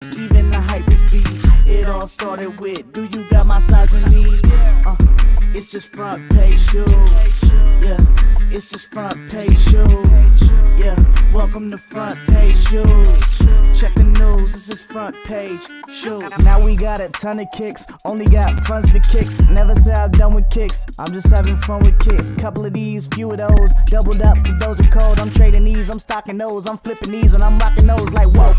Even the hypest beats. It all started with, do you got my size and need? It's just front page shoes. Yeah, it's just front page shoes. Yeah, welcome to front page shoes. Check the news, this is front page shoes. Now we got a ton of kicks, only got funds for kicks. Never say I'm done with kicks, I'm just having fun with kicks. Couple of these, few of those, doubled up cause those are cold. I'm trading these, I'm stocking those, I'm flipping these and I'm rocking those like whoa.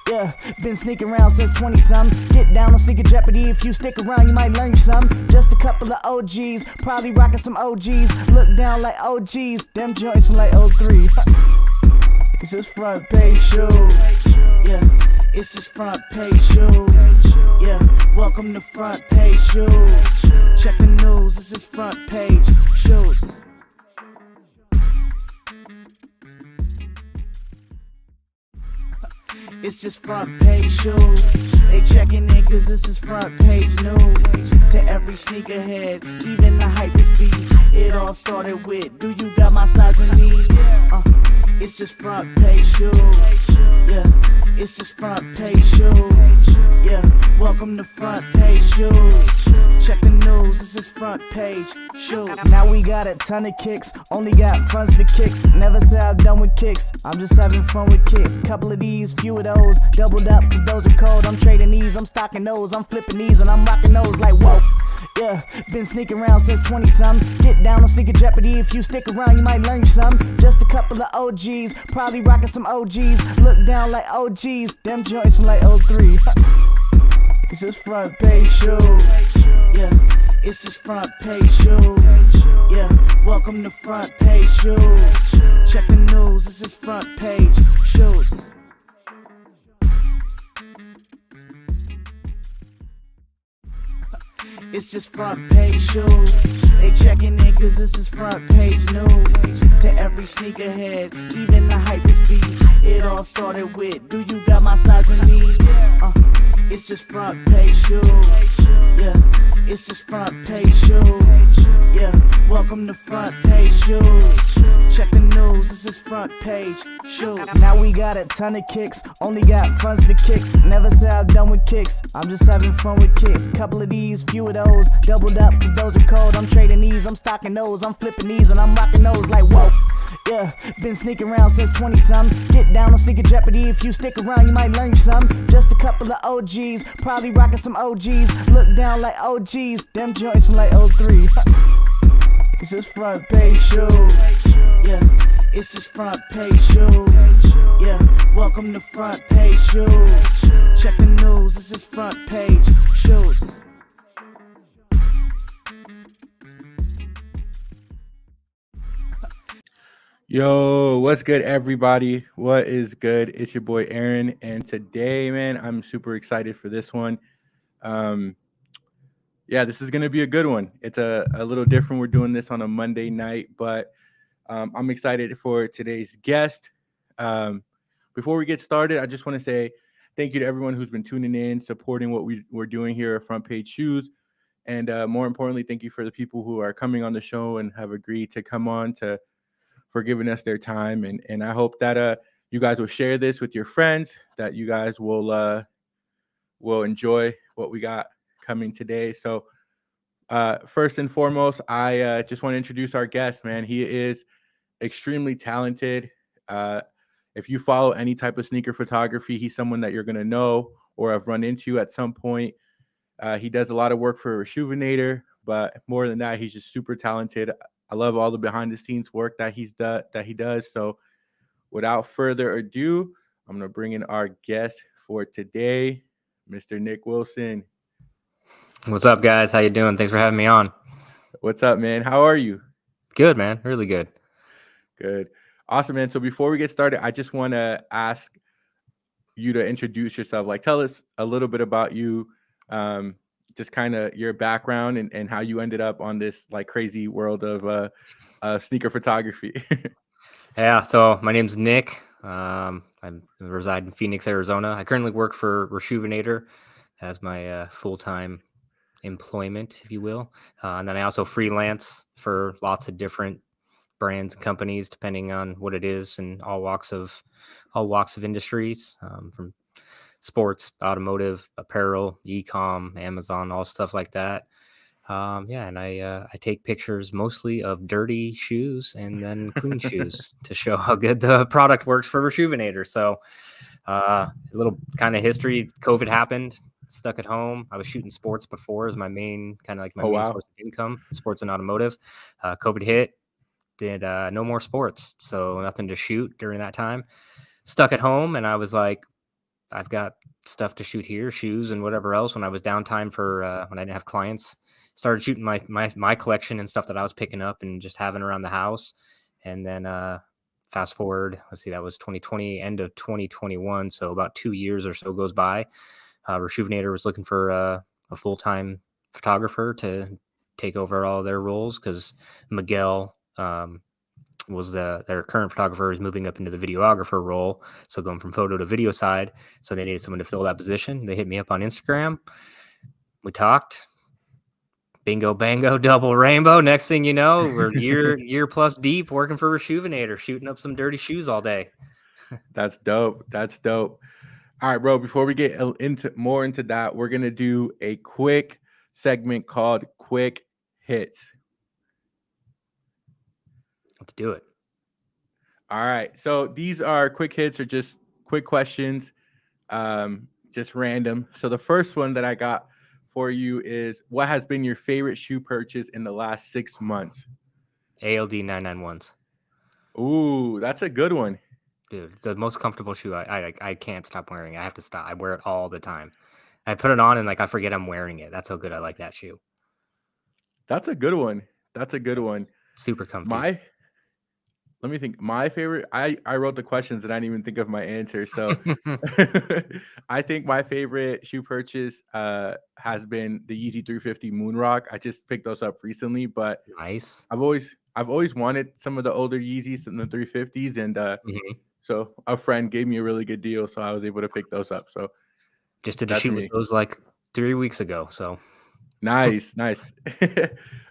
Yeah, been sneaking around since 20-some. Get down on Sneaker Jeopardy. If you stick around, you might learn you some. Just a couple of OGs, probably rocking some OGs. Look down like OGs, them joints from like 03. It's just front page shoes. Yeah, it's just front page shoes. Yeah, welcome to front page shoes. Check the news, this is front page shoes. It's just front page shoes. They checking in cause this is front page news. To every sneakerhead, even the hypest beats. It all started with, do you got my size and need? It's just front page shoes. Yeah, it's just front page shoes. Yeah, welcome to front page shoes. Check the news, this is front page shoes. Now we got a ton of kicks, only got funds for kicks. Never say I'm done with kicks, I'm just having fun with kicks. Couple of these, few of those, doubled up cause those are cold. I'm trading these, I'm stocking those, I'm flipping these and I'm rocking those like whoa. Yeah, been sneaking around since 20-some. Get down on Sneaker Jeopardy. If you stick around, you might learn you some. Just a couple of OGs, probably rocking some OGs. Look down like OGs, them joints from like 03. It's just front page shoes. Yeah, it's just front page shoes. Yeah, welcome to front page shoes. Check the news, this is front page shoes. It's just front page shoes. They checking in cause this is front page news. To every sneakerhead, even the hypest beats. It all started with, do you got my size and need? It's just front page shoes. Yeah, it's just front page shoes. Yeah, welcome to front page shoes. Check the news, this is front page shoes. Now we got a ton of kicks, only got funds for kicks. Never say I'm done with kicks, I'm just having fun with kicks. Couple of these, few of those, doubled up cause those are cold. I'm trading these, I'm stocking those, I'm flipping these and I'm rocking those like whoa. Yeah, been sneaking around since 20-some. Get down on Sneaker Jeopardy. If you stick around, you might learn you some. Just a couple of OGs, probably rocking some OGs. Look down like OGs, them joints from like 03. It's just front page shoes. Yeah, it's just front page shoes. Yeah, welcome to front page shoes. Check the news, this is front page shoes. Yo, what's good, everybody? What is good? It's your boy Aaron, and today, man, I'm super excited for this one. This is gonna be a good one. It's a little different. We're doing this on a Monday night, but I'm excited for today's guest. Before we get started, I just want to say thank you to everyone who's been tuning in, supporting what we're doing here at Front Page Shoes, and more importantly, thank you for the people who are coming on the show and have agreed to come on for giving us their time, and I hope that you guys will share this with your friends, that you guys will enjoy what we got coming today. So first and foremost, I just want to introduce our guest, man. He is extremely talented. If you follow any type of sneaker photography, he's someone that you're going to know or have run into at some point. He does a lot of work for Rejuvenator, but more than that, he's just super talented. I love all the behind the scenes work that he does. So without further ado, I'm going to bring in our guest for today, Mr. Nick Wilson. What's up, guys? How you doing? Thanks for having me on. What's up, man? How are you? Good, man. Really good. Good. Awesome, man. So before we get started, I just want to ask you to introduce yourself. Like, tell us a little bit about you, just kind of your background and how you ended up on this like crazy world of sneaker photography. Yeah. So my name's Nick. I reside in Phoenix, Arizona. I currently work for Rejuvenator as my full-time employment, if you will. And then I also freelance for lots of different brands and companies, depending on what it is, and all walks of industries, from sports, automotive, apparel, e-com, Amazon, all stuff like that. And I take pictures mostly of dirty shoes and then clean shoes to show how good the product works for Reshoevn8r. So a little kind of history. COVID happened, stuck at home. I was shooting sports before as my main Oh, main wow. source of income, sports and automotive. COVID hit, did no more sports, so nothing to shoot during that time. Stuck at home, and I was like, I've got stuff to shoot here, shoes and whatever else. When I was downtime for when I didn't have clients, started shooting my collection and stuff that I was picking up and just having around the house. And then fast forward, let's see, that was 2020, end of 2021. So about 2 years or so goes by. Reshoevn8r was looking for a full-time photographer to take over all their roles because Miguel was their current photographer is moving up into the videographer role. So going from photo to video side. So they needed someone to fill that position. They hit me up on Instagram. We talked. Bingo, bango, double rainbow. Next thing you know, we're year plus deep working for Reshoevn8r, shooting up some dirty shoes all day. That's dope. That's dope. All right, bro. Before we get into that, we're gonna do a quick segment called Quick Hits. Let's do it. All right. So these are quick hits or just quick questions, just random. So the first one that I got for you is, what has been your favorite shoe purchase in the last 6 months? ALD 991s. Ooh, that's a good one. Dude, it's the most comfortable shoe. I can't stop wearing it. I have to stop. I wear it all the time. I put it on and I forget I'm wearing it. That's how good I like that shoe. That's a good one. That's a good one. Super comfy. Let me think. My favorite, I wrote the questions and I didn't even think of my answer. So I think my favorite shoe purchase has been the Yeezy 350 Moonrock. I just picked those up recently, but Nice. I've always wanted some of the older Yeezys and the 350s, and so a friend gave me a really good deal, so I was able to pick those up. So Just did a that's shoot me. with those like 3 weeks ago. So Nice. All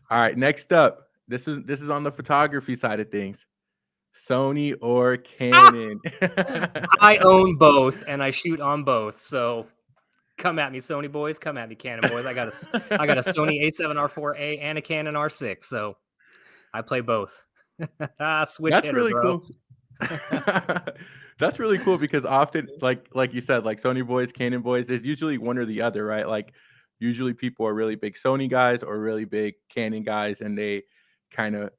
right, next up, this is on the photography side of things. Sony or Canon? I own both and I shoot on both. So come at me, Sony boys. Come at me, Canon boys. I got a Sony A7R4A and a Canon R6. So I play both. Switch That's hitter, really bro. cool. That's really cool because often, like you said, like Sony boys, Canon boys, there's usually one or the other, right? Like usually people are really big Sony guys or really big Canon guys, and they kind of.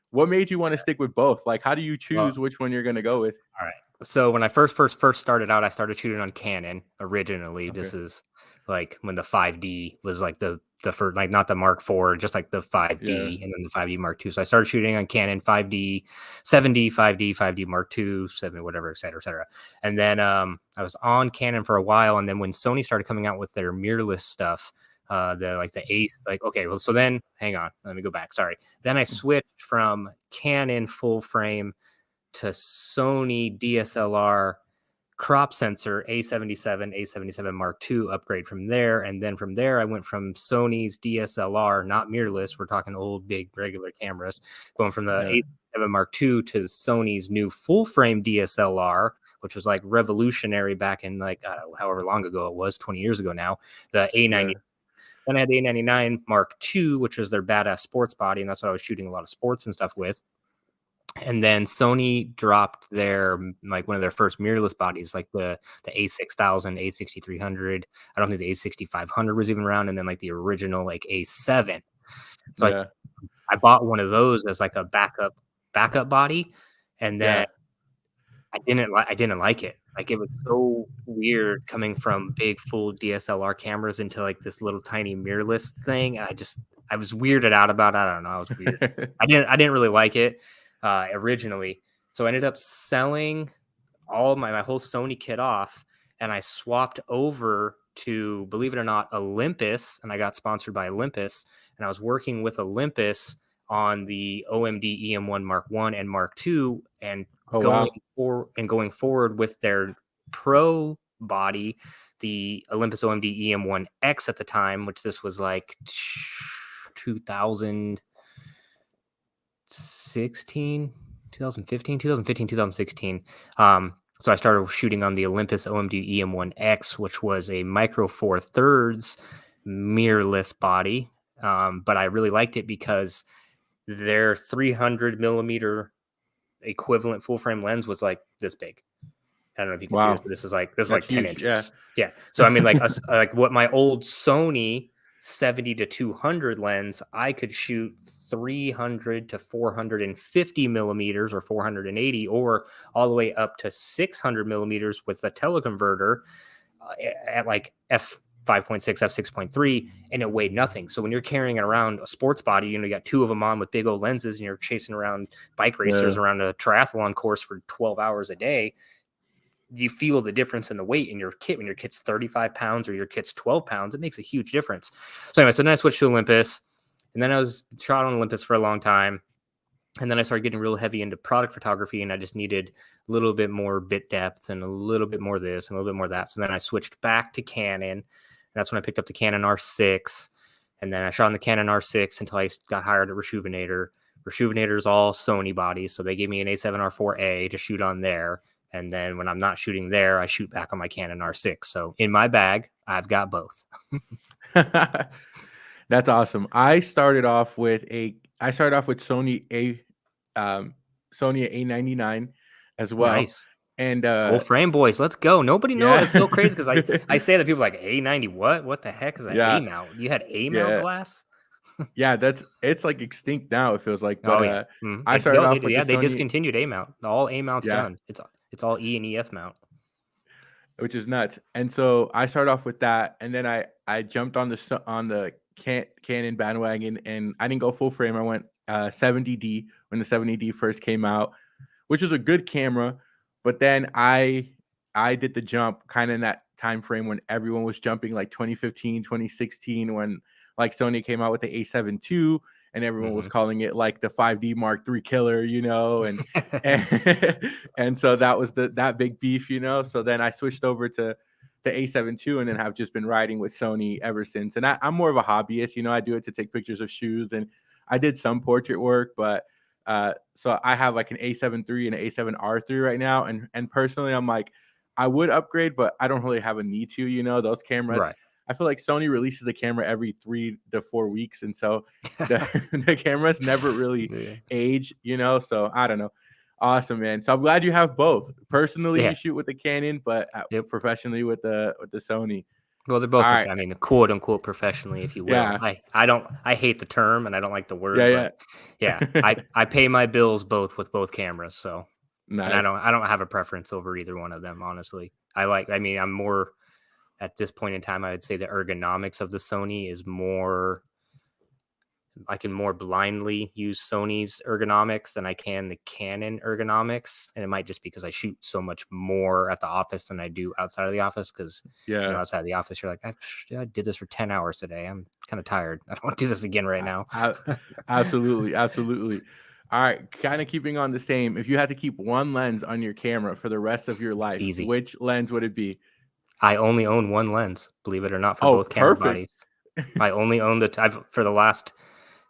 What made you want to stick with both? Like, how do you choose which one you're going to go with? All right. So when I first started out, I started shooting on Canon originally. Okay. This is like when the 5D was like the first, like not the Mark IV, just like the 5D and then the 5D Mark II. So I started shooting on Canon 5D, 7D, 5D Mark II, 7, whatever, et cetera, et cetera. And then I was on Canon for a while. And then when Sony started coming out with their mirrorless stuff, the Ace, okay, well, so then hang on, let me go back. Sorry. Then I switched from Canon full frame to Sony DSLR crop sensor A77 Mark II upgrade from there. And then from there, I went from Sony's DSLR, not mirrorless. We're talking old, big, regular cameras, going from the A7 Mark II to Sony's new full frame DSLR, which was like revolutionary back in however long ago it was, 20 years ago now, the A90. Then I had the A99 Mark II, which was their badass sports body, and that's what I was shooting a lot of sports and stuff with. And then Sony dropped their one of their first mirrorless bodies, like the A6000, A6300. I don't think the A6500 was even around, and then like the original A7. So I bought one of those as like a backup body, and then I didn't like it. Like it was so weird coming from big full DSLR cameras into like this little tiny mirrorless thing. And I was weirded out about it. I don't know. I was weird. I didn't really like it originally. So I ended up selling all my whole Sony kit off, and I swapped over to, believe it or not, Olympus, and I got sponsored by Olympus, and I was working with Olympus on the OMD EM1 Mark I and Mark II, and going forward with their pro body, the Olympus OMD EM1X at the time, which this was like 2015, 2016. So I started shooting on the Olympus OMD EM1X, which was a micro 4/3 mirrorless body. But I really liked it because their 300 millimeter equivalent full frame lens was like this big. I don't know if you can see this, Wow. but this is like That's 10 huge. Yeah. inches. Yeah. So I mean, like like what my old Sony 70 to 200 lens, I could shoot 300 to 450 millimeters or 480, or all the way up to 600 millimeters with a teleconverter at like f5.6, f6.3, and it weighed nothing. So when you're carrying around a sports body, you got two of them on with big old lenses, and you're chasing around bike racers around a triathlon course for 12 hours a day, you feel the difference in the weight in your kit. When your kit's 35 pounds or your kit's 12 pounds, it makes a huge difference. So anyway, so then I switched to Olympus, and then I was shot on Olympus for a long time. And then I started getting real heavy into product photography, and I just needed a little bit more bit depth and a little bit more this and a little bit more that. So then I switched back to Canon, and that's when I picked up the Canon R6. And then I shot on the Canon R6 until I got hired at Reshoevn8r. Reshoevn8r is all Sony bodies, so they gave me an A7R4A to shoot on there. And then when I'm not shooting there, I shoot back on my Canon R6. So in my bag, I've got both. That's awesome. I started off with Sony A99 as well. Nice. And full frame boys, let's go. Nobody knows. It's so crazy because I say that people are like A90, what the heck is that A mount? You had A mount glass? Yeah, it's like extinct now, it feels like. But I started off with they discontinued A mount. All A mounts done. It's all E and EF mount, which is nuts. And so I started off with that, and then I jumped on the Canon bandwagon, and I didn't go full frame. I went 70D when the 70D first came out, which was a good camera. But then I did the jump kind of in that time frame when everyone was jumping, like 2015, 2016, when like Sony came out with the A7 II, and everyone was calling it like the 5D Mark III killer, and and so that was that big beef, So then I switched over to the A7 II, and then have just been riding with Sony ever since. And I'm more of a hobbyist, I do it to take pictures of shoes, and I did some portrait work, but so I have like an A7 III and an A7R III right now, and personally I'm like, I would upgrade, but I don't really have a need to, those cameras. Right. I feel like Sony releases a camera every 3 to 4 weeks, and so the cameras never really age, So I don't know. Awesome, man. So I'm glad you have both. Personally, you shoot with the Canon, but professionally with the Sony. Well, they're both, I mean, quote unquote professionally, if you will. Yeah. I hate the term, and I don't like the word. I pay my bills with both cameras, so nice. And I don't have a preference over either one of them, honestly. I'm more. At this point in time, I would say the ergonomics of the Sony is more, I can more blindly use Sony's ergonomics than I can the Canon ergonomics. And it might just because I shoot so much more at the office than I do outside of the office. Because outside of the office, you're like, I did this for 10 hours today. I'm kind of tired. I don't want to do this again right now. Absolutely. All right. Kind of keeping on the same. If you had to keep one lens on your camera for the rest of your life, which lens would it be? I only own one lens, believe it or not, for both camera bodies. I only own for the last,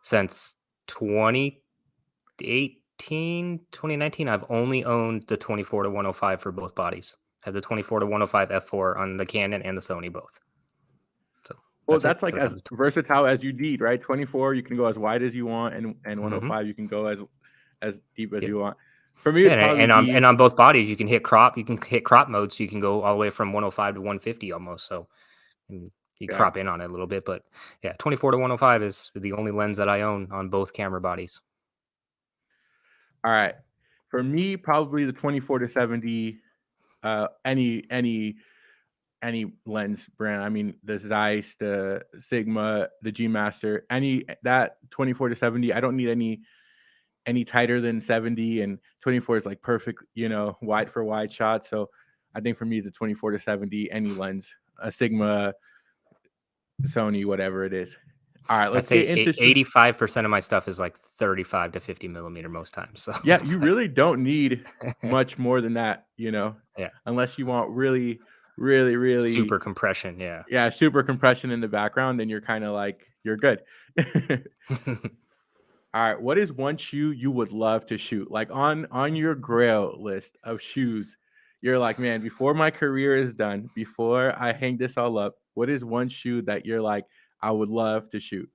since 2019, I've only owned the 24-105 for both bodies. I have the 24-105 f4 on the Canon and the Sony both. So that's like as versatile as you need, right? 24, you can go as wide as you want, and 105, you can go as deep as you want. For me, and on both bodies, you can hit crop. You can hit crop mode, so you can go all the way from 105 to 150 almost. So you crop in on it a little bit, but 24-105 is the only lens that I own on both camera bodies. All right, for me, probably the 24-70. Any lens brand. I mean, the Zeiss, the Sigma, the G Master, that 24-70. I don't need any tighter than 70, and 24 is like perfect, wide for wide shots. So I think for me, it's a 24-70, any lens, a Sigma, Sony, whatever it is. All right, let's get into 85% of my stuff is like 35 to 50 millimeter most times. So you really don't need much more than that, unless you want really, really, really super compression. Yeah, super compression in the background, and you're kind of like, you're good. All right, what is one shoe you would love to shoot? Like on your grail list of shoes, you're like, man, before my career is done, before I hang this all up, what is one shoe that you're like, I would love to shoot?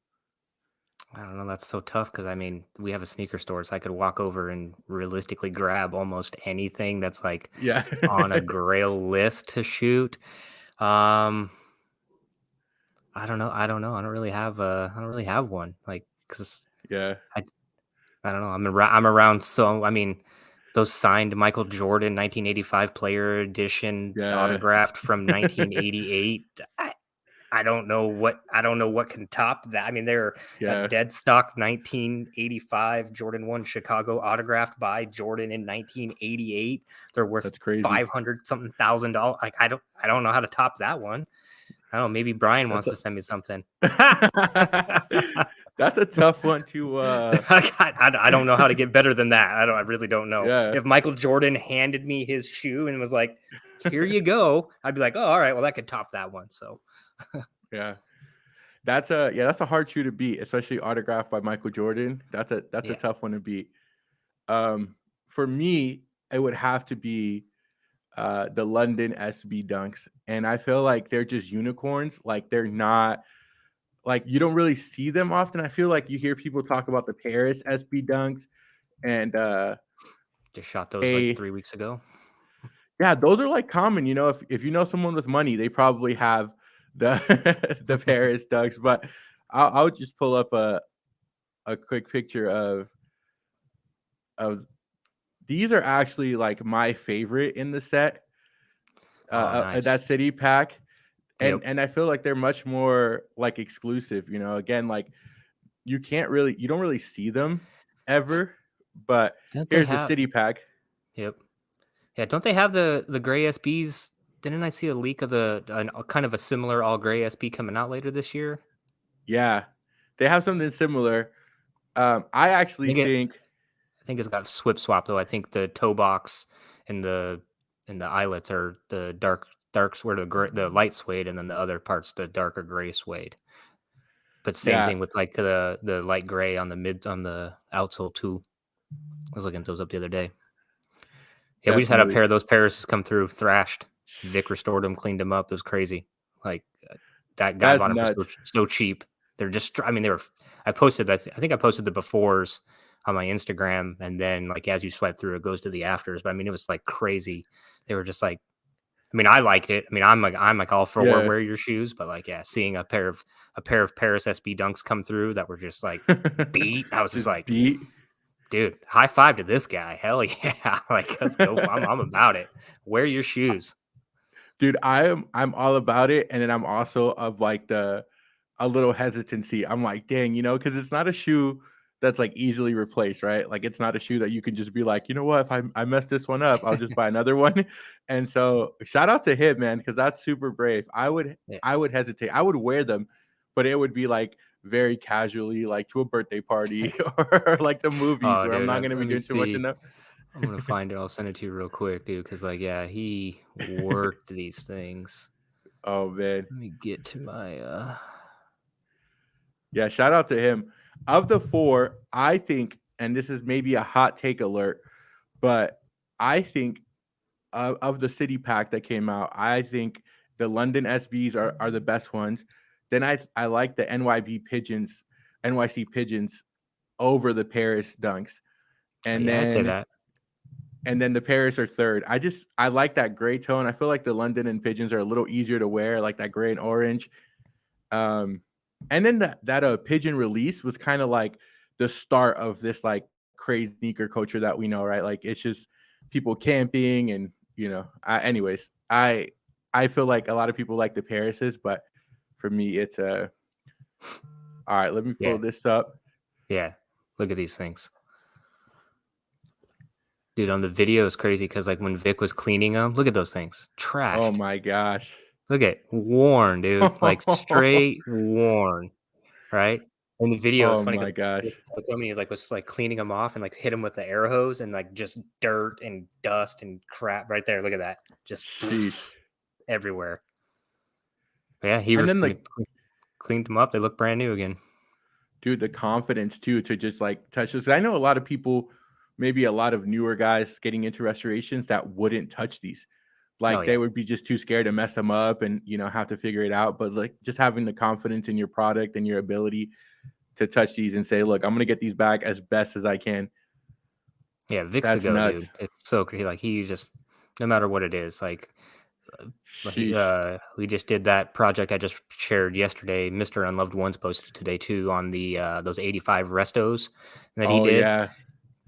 I don't know. That's so tough because I mean, we have a sneaker store, so I could walk over and realistically grab almost anything that's like Yeah. on a grail list to shoot. Um, I don't know. I don't know. I don't really have one. Like, cause Yeah. I, I don't know. I'm around. So I mean, those signed Michael Jordan 1985 Player Edition Yeah. autographed from 1988. I don't know what can top that. I mean, they're a Yeah. dead stock 1985 Jordan 1 Chicago autographed by Jordan in 1988. They're worth That's crazy. 500 something $1,000. Like I don't know how to top that one. I don't know. Maybe Brian wants That's to send me something. That's a tough one to I don't know how to get better than that. I really don't know. Yeah. If Michael Jordan handed me his shoe and was like, "Here you go," I'd be like, "Oh, all right. Well, that could top that one." So Yeah. That's a hard shoe to beat, especially autographed by Michael Jordan. That's a yeah. tough one to beat. For me, it would have to be the London SB Dunks. And I feel like they're just unicorns. Like they're not like you don't really see them often. I feel like you hear people talk about the Paris SB Dunks and Just shot those a like 3 weeks ago. yeah, those are like common. You know, if you know someone with money, they probably have the the Paris Dunks. But I'll just pull up a quick picture of these are actually like my favorite in the set. Oh, nice. That city pack. Yep. And I feel like they're much more like exclusive, you know. Again, like you don't really see them ever, but Don't they here's the have? city pack. Yep. Yeah. Don't they have the gray SBs? Didn't I see a leak of a kind of a similar all gray SB coming out later this year? Yeah, they have something similar. I actually think I think it's got swip swap though. I think the toe box and the eyelets are the darks where the light suede, and then the other parts the darker gray suede. But same yeah, thing with like the light gray on the outsole too. I was looking at those up the other day. Yeah, we just had a definitely. pair of those Pairs come through thrashed. Vic restored them, cleaned them up. It was crazy. Like that guy That's bought them for nuts. so cheap. They're just. I mean, they were. I posted that. I think I posted the befores on my Instagram, and then like as you swipe through, it goes to the afters. But I mean, it was like crazy. They were just like. I mean, I liked it. I mean, I'm like all for Yeah. wear your shoes, but like yeah, seeing a pair of Paris SB Dunks come through that were just like beat. I was just like, beat. dude, high five to this guy. Hell yeah. Like, let's go. I'm about it. Wear your shoes. Dude, I'm all about it, and then I'm also of like a little hesitancy. I'm like, dang, you know, because it's not a shoe that's like easily replaced, right? Like it's not a shoe that you can just be like, you know what, if I mess this one up, I'll just buy another one. And so shout out to him, man, because that's super brave. Yeah. I would hesitate. I would wear them, but it would be like very casually, like to a birthday party or like the movies Oh, where I'm dude, not gonna be let me doing too much see. in them. I'm gonna find it. I'll send it to you real quick, dude. Because like, yeah, he worked these things. Oh man. Let me get to my Yeah, shout out to him. Of the four, I think, and this is maybe a hot take alert, but I think of the city pack that came out, I think the London SBs are the best ones. Then I like the NYC pigeons over the Paris dunks. And yeah, I'd say then that. the Paris are third. I like that gray tone. I feel like the London and pigeons are a little easier to wear, like that gray and orange. And then that pigeon release was kind of like the start of this like crazy sneaker culture that we know, right? Like it's just people camping and you know. Anyways, I feel like a lot of people like the Parises, but for me, it's a. All right, let me pull Yeah. this up. Yeah, look at these things, dude. On the video, it's crazy because like when Vic was cleaning them, look at those things, trashed. Oh my gosh. Look at worn, dude. Like straight worn, right? And the video is Oh funny my because gosh. he like was like cleaning them off and like hit him with the air hose and like just dirt and dust and crap right there. Look at that, just Sheesh. everywhere. But yeah, he And then, like- cleaned them up. They look brand new again. Dude, the confidence too to just like touch this. I know a lot of people, maybe a lot of newer guys getting into restorations that wouldn't touch these. Like Oh they yeah. would be just too scared to mess them up and have to figure it out. But like just having the confidence in your product and your ability to touch these and say, look, I'm gonna get these back as best as I can. Yeah, Vic's the That's go, nuts. dude. It's so crazy. Like he just, no matter what it is, Sheesh. we just did that project I just shared yesterday. Mr. Unloved Ones posted today too on the those 85 restos that he Oh did. yeah.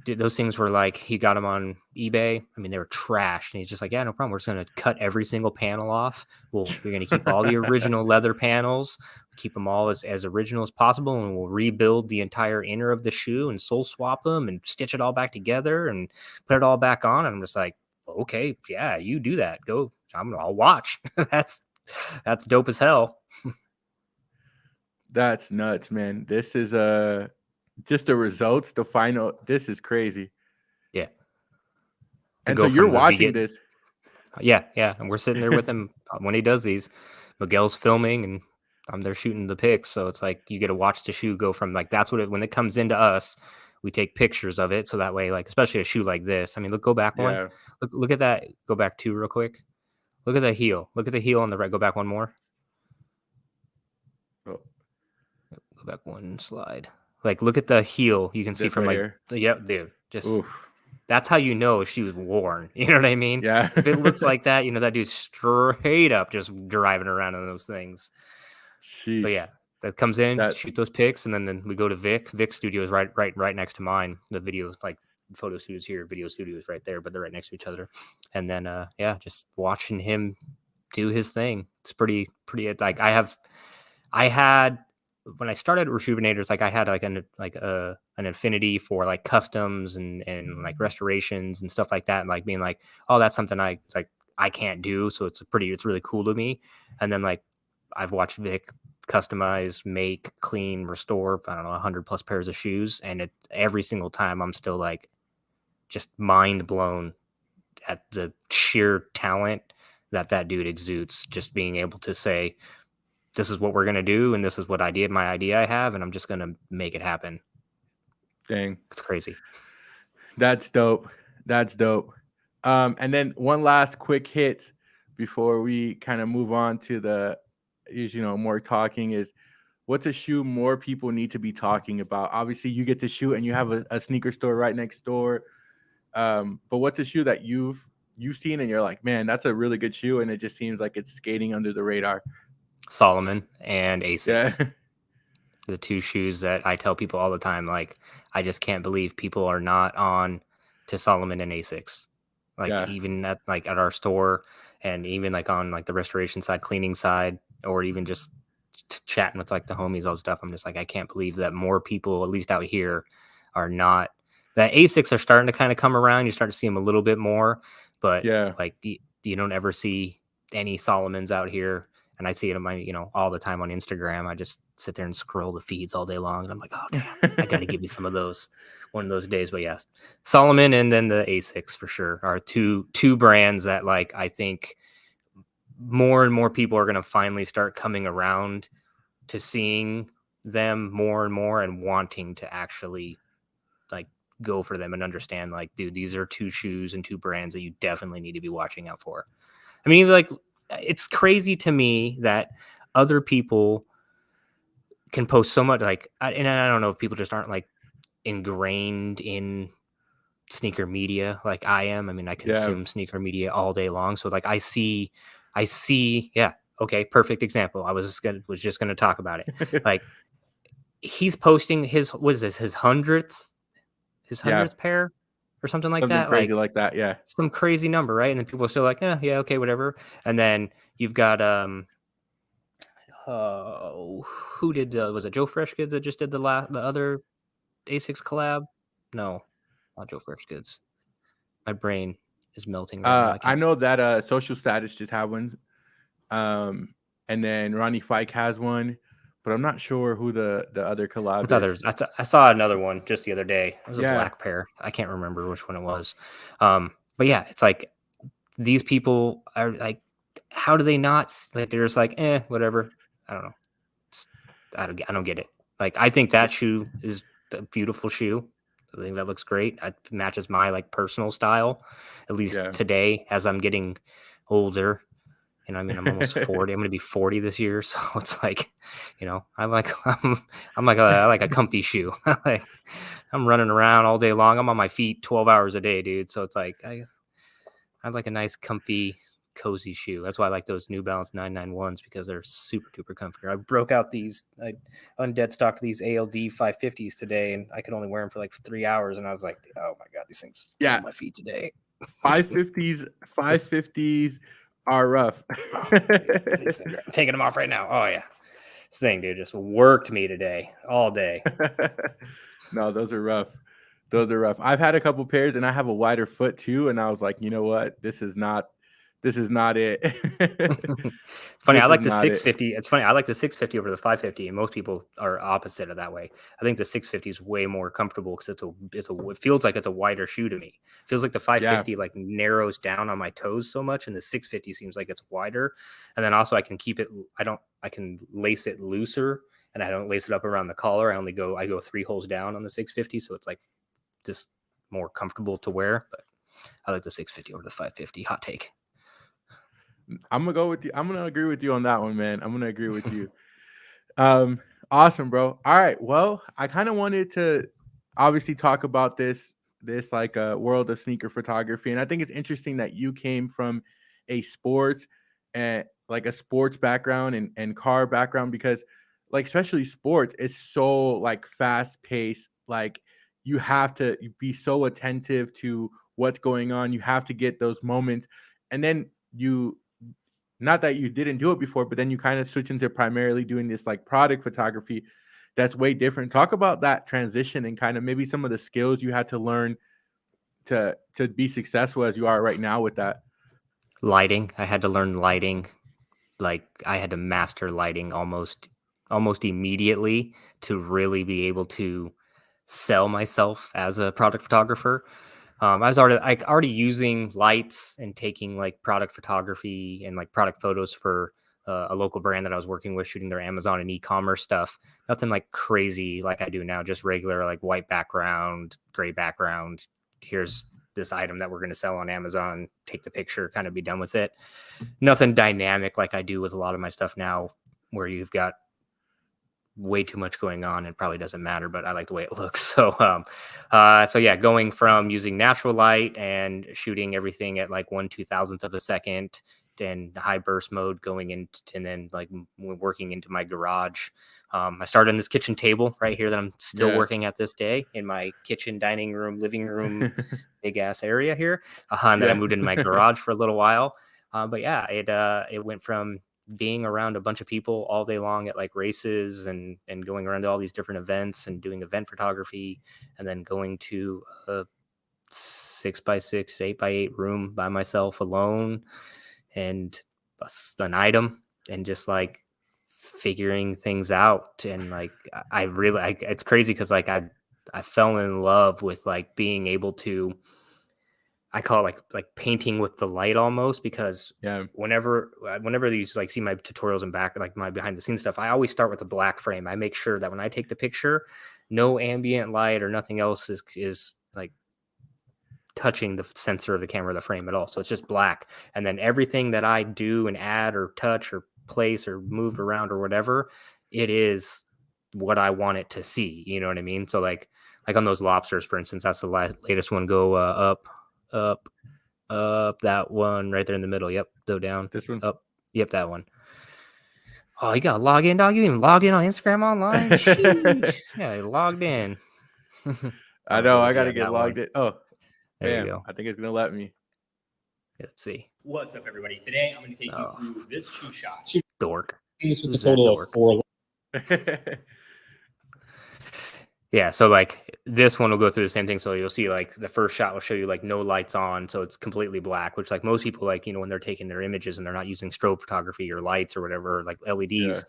Dude, those things were like he got them on eBay. I mean, they were trash, and he's just like, "Yeah, no problem. We're just gonna cut every single panel off. We're gonna keep all the original leather panels, keep them all as original as possible, and we'll rebuild the entire inner of the shoe and sole swap them and stitch it all back together and put it all back on." And I'm just like, "Okay, yeah, you do that. Go. I'll watch. That's dope as hell." That's nuts, man. This is just the results, the final. This is crazy. Yeah, to And so go you're from the watching begin. this. Yeah, yeah, and we're sitting there with him when he does these. Miguel's filming, and I'm there shooting the pics. So it's like you get to watch the shoe go from like that's what it when it comes into us, we take pictures of it so that way, like especially a shoe like this. I mean, go back one. Yeah. Look at that. Go back two real quick. Look at the heel. Look at the heel on the right. Go back one more. Oh, Go back one slide. Like look at the heel. You can see this from right like here. yep, dude. Just Oof. that's how you know she was worn. You know what I mean? Yeah. If it looks like that, that dude's straight up just driving around in those things. Sheesh. But yeah, that comes in, That- shoot those pics, and then we go to Vic. Vic's studio is right next to mine. The video, like photo studios here, video studios right there, but they're right next to each other. And then yeah, just watching him do his thing. It's pretty like I had when I started Reshoevenators, like I had like an affinity for like customs and like restorations and stuff like that, and like being like, oh, that's something I can't do. So it's really cool to me. And then like I've watched Vic customize, make, clean, restore, I don't know, 100+ pairs of shoes. And every single time I'm still like just mind blown at the sheer talent that dude exudes, just being able to say, this is what we're going to do. And this is what my idea I have. And I'm just going to make it happen. Dang. It's crazy. That's dope. That's dope. And then one last quick hit before we kind of move on to the more talking is what's a shoe more people need to be talking about? Obviously you get to shoot and you have a sneaker store right next door. But what's a shoe that you've seen and you're like, man, that's a really good shoe, and it just seems like it's skating under the radar? Salomon and Asics. Yeah. The two shoes that I tell people all the time, like, I just can't believe people are not on to Salomon and Asics. Like even at our store, and even like on like the restoration side, cleaning side, or even just chatting with like the homies, all stuff. I'm just like, I can't believe that more people, at least out here, are not. The Asics are starting to kind of come around. You start to see them a little bit more, but like you don't ever see any Salomons out here. And I see it on my, all the time on Instagram. I just sit there and scroll the feeds all day long. And I'm like, oh, damn, I got to give me some of those one of those days. But yes, Salomon and then the Asics for sure are two brands that like I think more and more people are going to finally start coming around to seeing them more and more and wanting to actually like go for them and understand like, dude, these are two shoes and two brands that you definitely need to be watching out for. I mean, like, it's crazy to me that other people can post so much and I don't know if people just aren't like ingrained in sneaker media like I am. I mean, I consume sneaker media all day long. So like I see, yeah. Okay. Perfect example. I was just going to talk about it. Like he's posting his 100th pair or something like that. Crazy like that. Yeah. Some crazy number. Right. And then people are still like, yeah, okay, whatever. And then you've got, who did, was it Joe Freshgoods that just did the other Asics collab? No, not Joe Freshgoods. My brain is melting right now. I know that Social Status just had one. And then Ronnie Fike has one, but I'm not sure who the other collab is. I saw another one just the other day. It was a black pair. I can't remember which one it was. But yeah, it's like these people are like, how do they not like? They're just like, whatever. I don't know. I don't get it. Like, I think that shoe is a beautiful shoe. I think that looks great. It matches my like personal style, at least today, as I'm getting older. You know, I mean, I'm almost 40. I'm going to be 40 this year, so it's like, you know, I like a comfy shoe. Like, I'm running around all day long. I'm on my feet 12 hours a day, dude. So it's like I like a nice, comfy, cozy shoe. That's why I like those New Balance 991s, because they're super duper comfy. I broke out I undead stocked these ALD 550s today, and I could only wear them for like 3 hours, and I was like, oh my god, these things kill my feet today. 550s are rough. I'm taking them off right now. Oh yeah, this thing, dude, just worked me today all day. No, those are rough. Those are rough. I've had a couple pairs, and I have a wider foot too, and I was like, you know what, this is not it. Funny, I like the 650. It's funny, I like the 650 over the 550, and most people are opposite of that way. I think the 650 is way more comfortable because it feels like it's a wider shoe to me. It feels like the 550 like narrows down on my toes so much, and the 650 seems like it's wider. And then also I can keep it. I can lace it looser, and I don't lace it up around the collar. I go 3 holes down on the 650, so it's like just more comfortable to wear. But I like the 650 over the 550. Hot take. I'm gonna go with you. I'm gonna agree with you on that one, man. I'm gonna agree with you. Awesome, bro. All right. Well, I kind of wanted to obviously talk about this like world of sneaker photography, and I think it's interesting that you came from a sports and like a sports background and car background, because like especially sports, it's so like fast paced. Like you have to be so attentive to what's going on. You have to get those moments, and then not that you didn't do it before, but then you kind of switch into primarily doing this like product photography that's way different. Talk about that transition and kind of maybe some of the skills you had to learn to be successful as you are right now with that. Lighting. I had to learn lighting. Like I had to master lighting almost immediately to really be able to sell myself as a product photographer. I was already using lights and taking like product photography and like product photos for a local brand that I was working with, shooting their Amazon and e-commerce stuff. Nothing like crazy like I do now, just regular like white background, gray background. Here's this item that we're going to sell on Amazon, take the picture, kind of be done with it. Nothing dynamic like I do with a lot of my stuff now, where you've got way too much going on. It probably doesn't matter, but I like the way it looks. So yeah, going from using natural light and shooting everything at like 1/2000th of a second and high burst mode, going into, and then like working into my garage. I started on this kitchen table right here that I'm still working at this day in my kitchen, dining room, living room, big ass area here. And then I moved into my garage for a little while. But yeah, it went from being around a bunch of people all day long at like races and going around to all these different events and doing event photography, and then going to a 6x6, 8x8 room by myself alone and an item, and just like figuring things out. And like it's crazy because like I fell in love with like being able to, I call it like painting with the light almost, because whenever you like see my tutorials and back, like my behind the scenes stuff, I always start with a black frame. I make sure that when I take the picture, no ambient light or nothing else is like touching the sensor of the camera, the frame at all. So it's just black. And then everything that I do and add or touch or place or move around or whatever, it is what I want it to see. You know what I mean? So like on those lobsters, for instance, that's the latest one. Go up, that one right there in the middle. Yep. Go down. This one. Up. Yep. That one. Oh, you got to log in, dog. You even logged in on Instagram online? Sheesh. Yeah, you logged in. I know. I got to get logged in. Oh, there you go. I think it's going to let me. Let's see. What's up, everybody? Today, I'm going to take you through this shoe shot. Dork. This with a total of 4. Yeah, so like this one will go through the same thing. So you'll see like the first shot will show you like no lights on, so it's completely black, which like most people, like, you know, when they're taking their images and they're not using strobe photography or lights or whatever, like LEDs,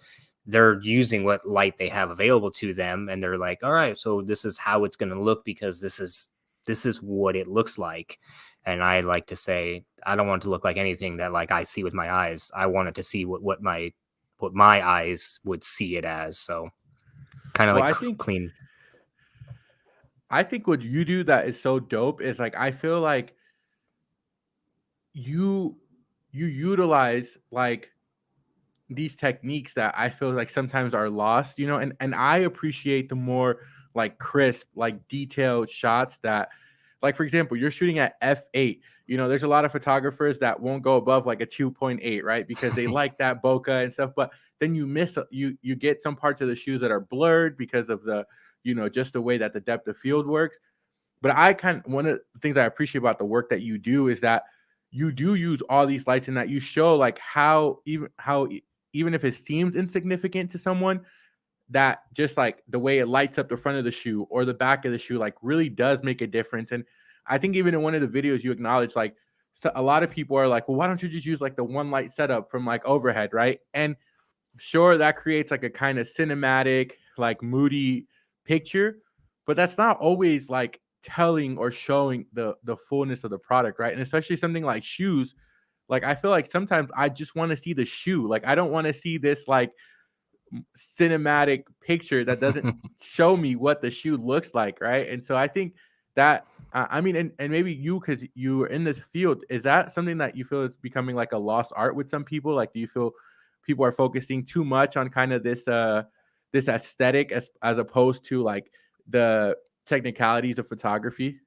they're using what light they have available to them, and they're like, all right, so this is how it's going to look because this is what it looks like. And I like to say, I don't want it to look like anything that like I see with my eyes. I want it to see what my eyes would see it as. So kind of like clean. I think what you do that is so dope is like, I feel like you you utilize like these techniques that I feel like sometimes are lost, you know, and I appreciate the more like crisp, like detailed shots that, like for example, you're shooting at f8. You know, there's a lot of photographers that won't go above like a 2.8, right? Because they like that bokeh and stuff, but then you miss you get some parts of the shoes that are blurred because of the, you know, just the way that the depth of field works. But one of the things I appreciate about the work that you do is that you do use all these lights and that you show like even if it seems insignificant to someone, that just like the way it lights up the front of the shoe or the back of the shoe like really does make a difference. And I think even in one of the videos you acknowledge like, so a lot of people are like, well, why don't you just use like the one light setup from like overhead, right? And sure, that creates like a kind of cinematic, like moody picture, but that's not always like telling or showing the fullness of the product, right? And especially something like shoes, like I feel like sometimes I just want to see the shoe. Like I don't want to see this like cinematic picture that doesn't show me what the shoe looks like, right? And so I think that I mean, and maybe you, because you are in this field, is that something that you feel is becoming like a lost art with some people? Like, do you feel people are focusing too much on kind of this aesthetic as opposed to like the technicalities of photography?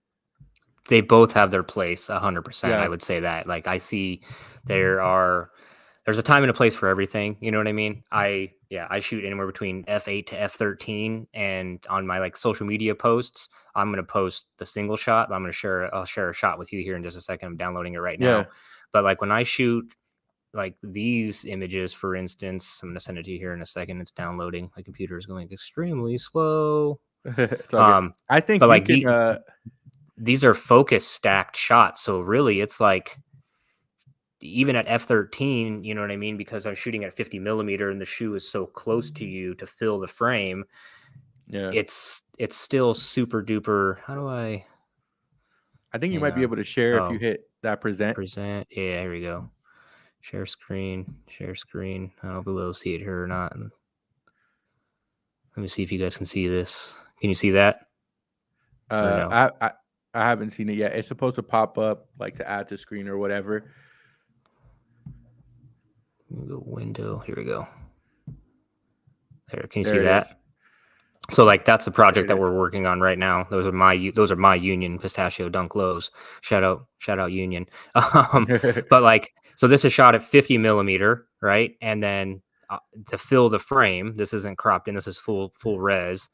They both have their place 100%. Yeah. I would say that. Like I see there's a time and a place for everything. You know what I mean? I shoot anywhere between f8 to f13, and on my like social media posts, I'm going to post the single shot, but I'll share a shot with you here in just a second. I'm downloading it right now. Yeah. But like when I shoot like these images, for instance, I'm going to send it to you here in a second. It's downloading. My computer is going extremely slow. I think, but like these are focus stacked shots. So really it's like, even at f13, you know what I mean? Because I'm shooting at 50 millimeter and the shoe is so close to you to fill the frame. Yeah. It's still super duper. How do I think you might be able to share if you hit that present. Yeah, here we go. Share screen. I don't know if we'll be able to see it here or not. Let me see if you guys can see this. Can you see that? No? I haven't seen it yet. It's supposed to pop up like to add to screen or whatever. Go window. Here we go. There, can you see that? Is. So like that's a project that we're working on right now. Those are my Union Pistachio Dunk Lows. Shout out Union. But like, so this is shot at 50 millimeter, right? And then to fill the frame, this isn't cropped in. This is full res.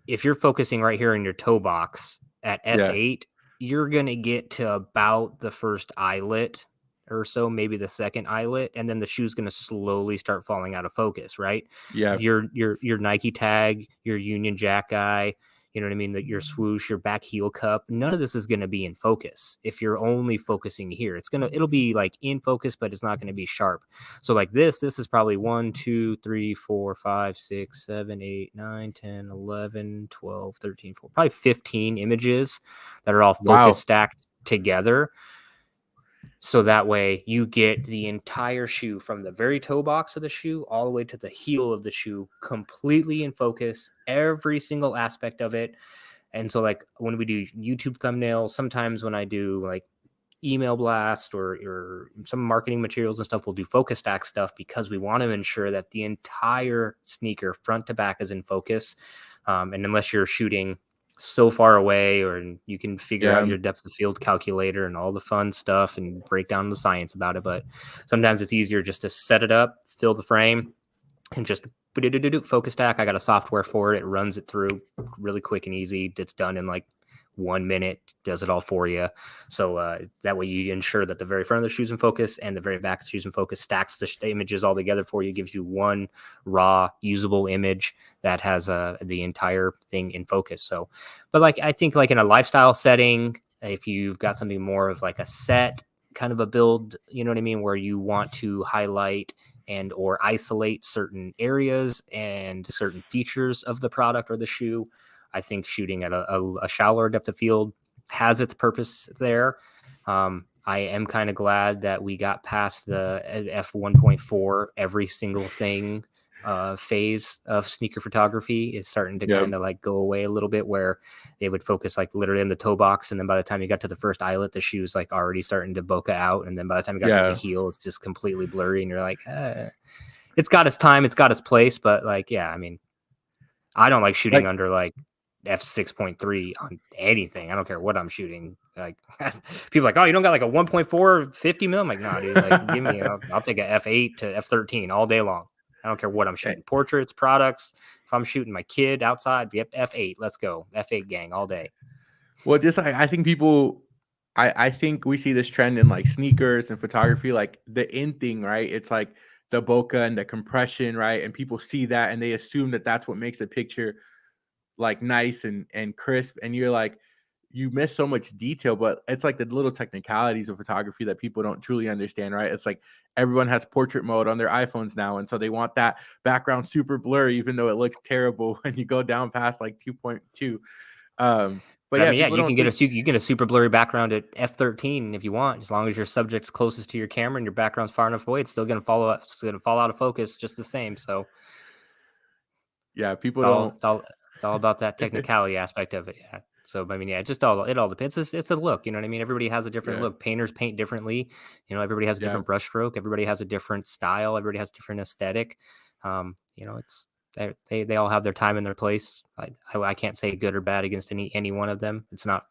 If you're focusing right here in your toe box at f8, you're gonna get to about the first eyelet or so, maybe the second eyelet, and then the shoe's going to slowly start falling out of focus, right? Yeah. Your Nike tag, your Union Jack guy, you know what I mean? That your swoosh, your back heel cup, none of this is going to be in focus. If you're only focusing here, it'll be like in focus, but it's not going to be sharp. So like this is probably 1, 2, 3, 4, 5, 6, 7, 8, 9, 10, 11, 12, 13, 14, probably 15 images that are all focus stacked together. So that way you get the entire shoe from the very toe box of the shoe all the way to the heel of the shoe completely in focus, every single aspect of it. And so like when we do YouTube thumbnails, sometimes when I do like email blast or some marketing materials and stuff, we'll do focus stack stuff because we want to ensure that the entire sneaker front to back is in focus. And unless you're shooting so far away, or you can figure out your depth of field calculator and all the fun stuff and break down the science about it. But sometimes it's easier just to set it up, fill the frame, and just focus stack. I got a software for it. It runs it through really quick and easy. It's done in like 1 minute, does it all for you. So that way you ensure that the very front of the shoe's in focus and the very back of the shoe's in focus, stacks the images all together for you, gives you one raw usable image that has the entire thing in focus. So, but like, I think like in a lifestyle setting, if you've got something more of like a set kind of a build, you know what I mean? Where you want to highlight and or isolate certain areas and certain features of the product or the shoe, I think shooting at a shallower depth of field has its purpose there. I am kind of glad that we got past the f1.4 every single thing phase of sneaker photography is starting to Yeah. kind of like go away a little bit, where they would focus like literally in the toe box, and then by the time you got to the first eyelet, the shoe's like already starting to bokeh out, and then by the time you got to Yeah. the heel, it's just completely blurry, and you're like, it's got its time, it's got its place, but like, yeah, I mean, I don't like shooting Like- under like f6.3 on anything. I don't care what I'm shooting. Like people are like, oh, you don't got like a 1.4 50 mil? I'm like, nah, dude, like give me, I'll take a f8 to f13 all day long. I don't care what I'm shooting. Portraits, products. If I'm shooting my kid outside, yep, f8, let's go. F8 gang all day. Well, just like I think people, I think we see this trend in like sneakers and photography, like the in thing, right? It's like the bokeh and the compression, right? And people see that and they assume that that's what makes a picture like nice and crisp. And you're like, you miss so much detail, but it's like the little technicalities of photography that people don't truly understand, right? It's like everyone has portrait mode on their iPhones now, and so they want that background super blurry, even though it looks terrible when you go down past like 2.2. But I yeah, mean, yeah, people you don't can get think- you get a super blurry background at f13 if you want, as long as your subject's closest to your camera and your background's far enough away. It's still gonna fall out of focus just the same. So yeah, people it's all don't. it's all it's all about that technicality aspect of it. Yeah. So I mean, yeah, it all depends. It's a look, you know what I mean? Everybody has a different Yeah. look. Painters paint differently. You know, everybody has a Yeah. different brush stroke. Everybody has a different style. Everybody has different aesthetic. You know, it's they all have their time and their place. I can't say good or bad against any one of them. It's not.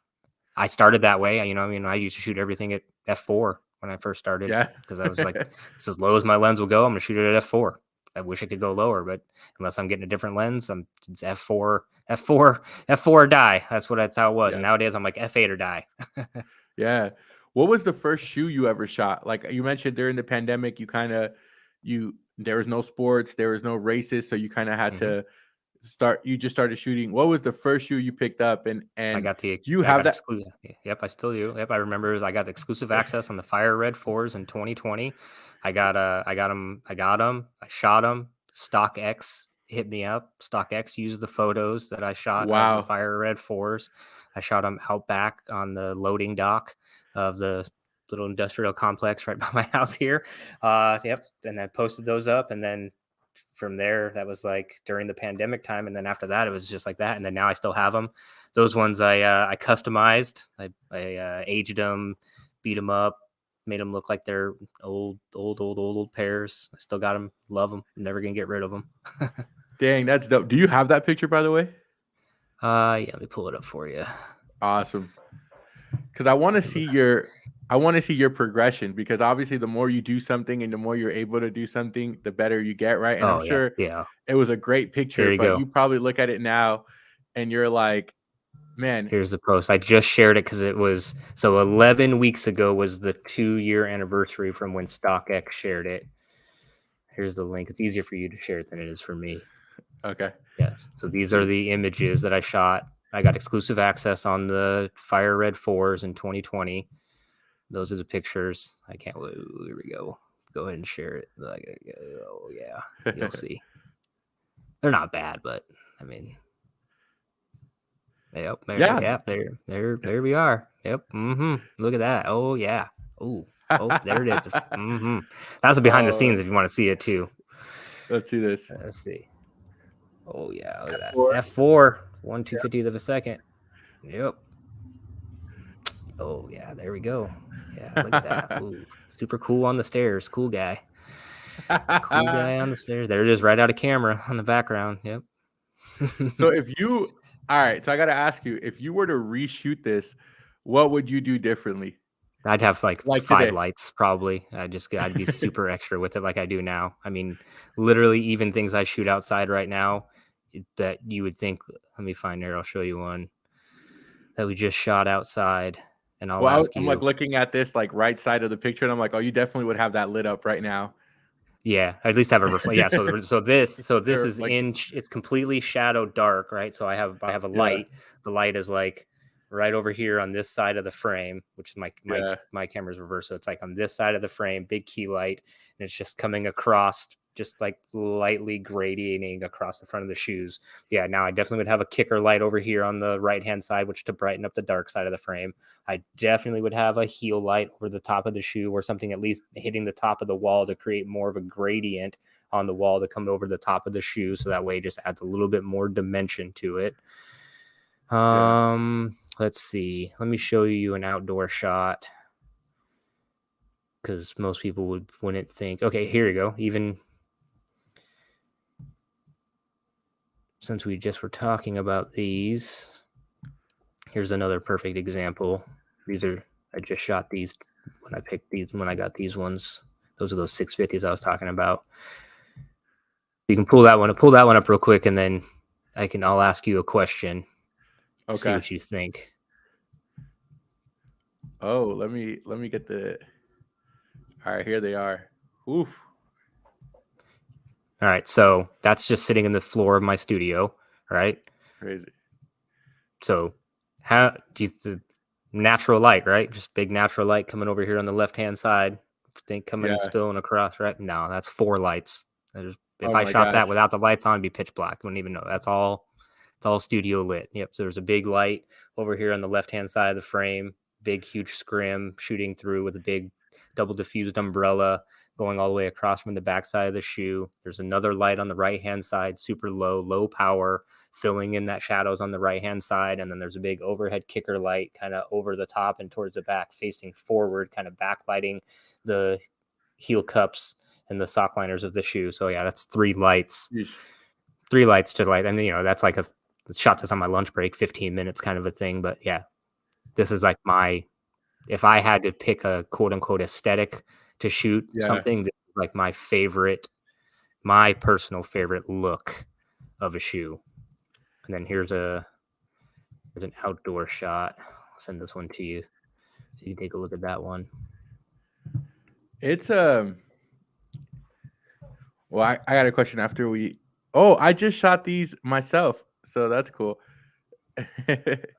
I started that way. You know, I mean, I used to shoot everything at f4 when I first started. Yeah. Because I was like, it's as low as my lens will go. I'm gonna shoot it at f4. I wish I could go lower, but unless I'm getting a different lens, it's f4 or die. That's how it was. Yeah. And nowadays I'm like f8 or die. Yeah. What was the first shoe you ever shot? Like you mentioned during the pandemic, there was no sports, there was no races, so you kind of had to you just started shooting. What was the first shoe you picked up? And I got the you have that? Yep, I still do. Yep, I remember I got the exclusive access on the Fire Red 4s in 2020. I got them. I shot them. StockX hit me up. StockX used the photos that I shot Wow. of the Fire Red 4s. I shot them out back on the loading dock of the little industrial complex right by my house here. Yep, and I posted those up, and then from there, that was like during the pandemic time, and then after that it was just like that, and then now I still have them. Those ones I customized. I aged them, beat them up, made them look like they're old pairs. I still got them, love them, never gonna get rid of them. Dang, that's dope. Do you have that picture, by the way? Yeah, let me pull it up for you. Awesome. Because I want to see your progression, because obviously the more you do something and the more you're able to do something, the better you get, right? And I'm sure yeah. it was a great picture, There you but go. you probably look at it now and you're like, man, Here's the post. I just shared it because it was 11 weeks ago was the 2-year anniversary from when StockX shared it. Here's the link. It's easier for you to share it than it is for me. okay. Yes. So these are the images that I shot. I got exclusive access on the Fire Red 4s in 2020. Those are the pictures. I can't wait. Here we go. Go ahead and share it. Oh yeah, you'll see. They're not bad, but I mean, yep. There we are. Yep. Look at that. Oh yeah. Oh, there it is. That's the behind the scenes if you want to see it too. Let's see this. Let's see. Oh yeah, look at that. F4. F4, 1/250th of a second. Yep. Oh yeah, there we go. Yeah, look at that. Ooh, super cool on the stairs. Cool guy. Cool guy on the stairs. There it is, right out of camera on the background. Yep. So all right, so I got to ask you, if you were to reshoot this, what would you do differently? I'd have like 5 today. lights probably. I'd be super extra with it like I do now. I mean, literally even things I shoot outside right now that you would think, let me find there, I'll show you one that we just shot outside. And I'll ask you. I'm like looking at this like right side of the picture, and I'm like, oh, you definitely would have that lit up right now. Yeah, at least have a reflect. Yeah, so this is Reflection. it's completely shadow dark, right? So I have a light. The light is like right over here on this side of the frame, which is my camera's reverse, so it's like on this side of the frame, big key light, and it's just coming across, just like lightly gradiating across the front of the shoes. Yeah, now I definitely would have a kicker light over here on the right hand side, which to brighten up the dark side of the frame. I definitely would have a heel light over the top of the shoe, or something at least hitting the top of the wall to create more of a gradient on the wall to come over the top of the shoe. So that way it just adds a little bit more dimension to it. Let's see. Let me show you an outdoor shot, because most people wouldn't think. Okay, here you go. Even since we just were talking about these, here's another perfect example. I just shot these when I got these ones. Those are those 650s I was talking about. You can pull that one up real quick, and then I'll ask you a question. Okay. See what you think. Oh, let me get the. All right, here they are. Oof. All right, so that's just sitting in the floor of my studio, right? Crazy. So how do you natural light, right? Just big natural light coming over here on the left-hand side. Think coming and spilling across, right? No, that's 4 lights. If I shot that without the lights on, it'd be pitch black. Wouldn't even know. It's all studio lit. Yep. So there's a big light over here on the left-hand side of the frame, big, huge scrim shooting through with a big double diffused umbrella going all the way across from the backside of the shoe. There's another light on the right-hand side, super low power, filling in that shadows on the right-hand side. And then there's a big overhead kicker light kind of over the top and towards the back, facing forward, kind of backlighting the heel cups and the sock liners of the shoe. So yeah, that's 3 lights. Yeesh. 3 lights to light. And that's like a shot this on my lunch break, 15 minutes kind of a thing. But yeah, this is like if I had to pick a quote unquote aesthetic to shoot something, this is like my personal favorite look of a shoe. And then here's an outdoor shot. I'll send this one to you so you can take a look at that one. It's well, I got a question after I just shot these myself, so that's cool.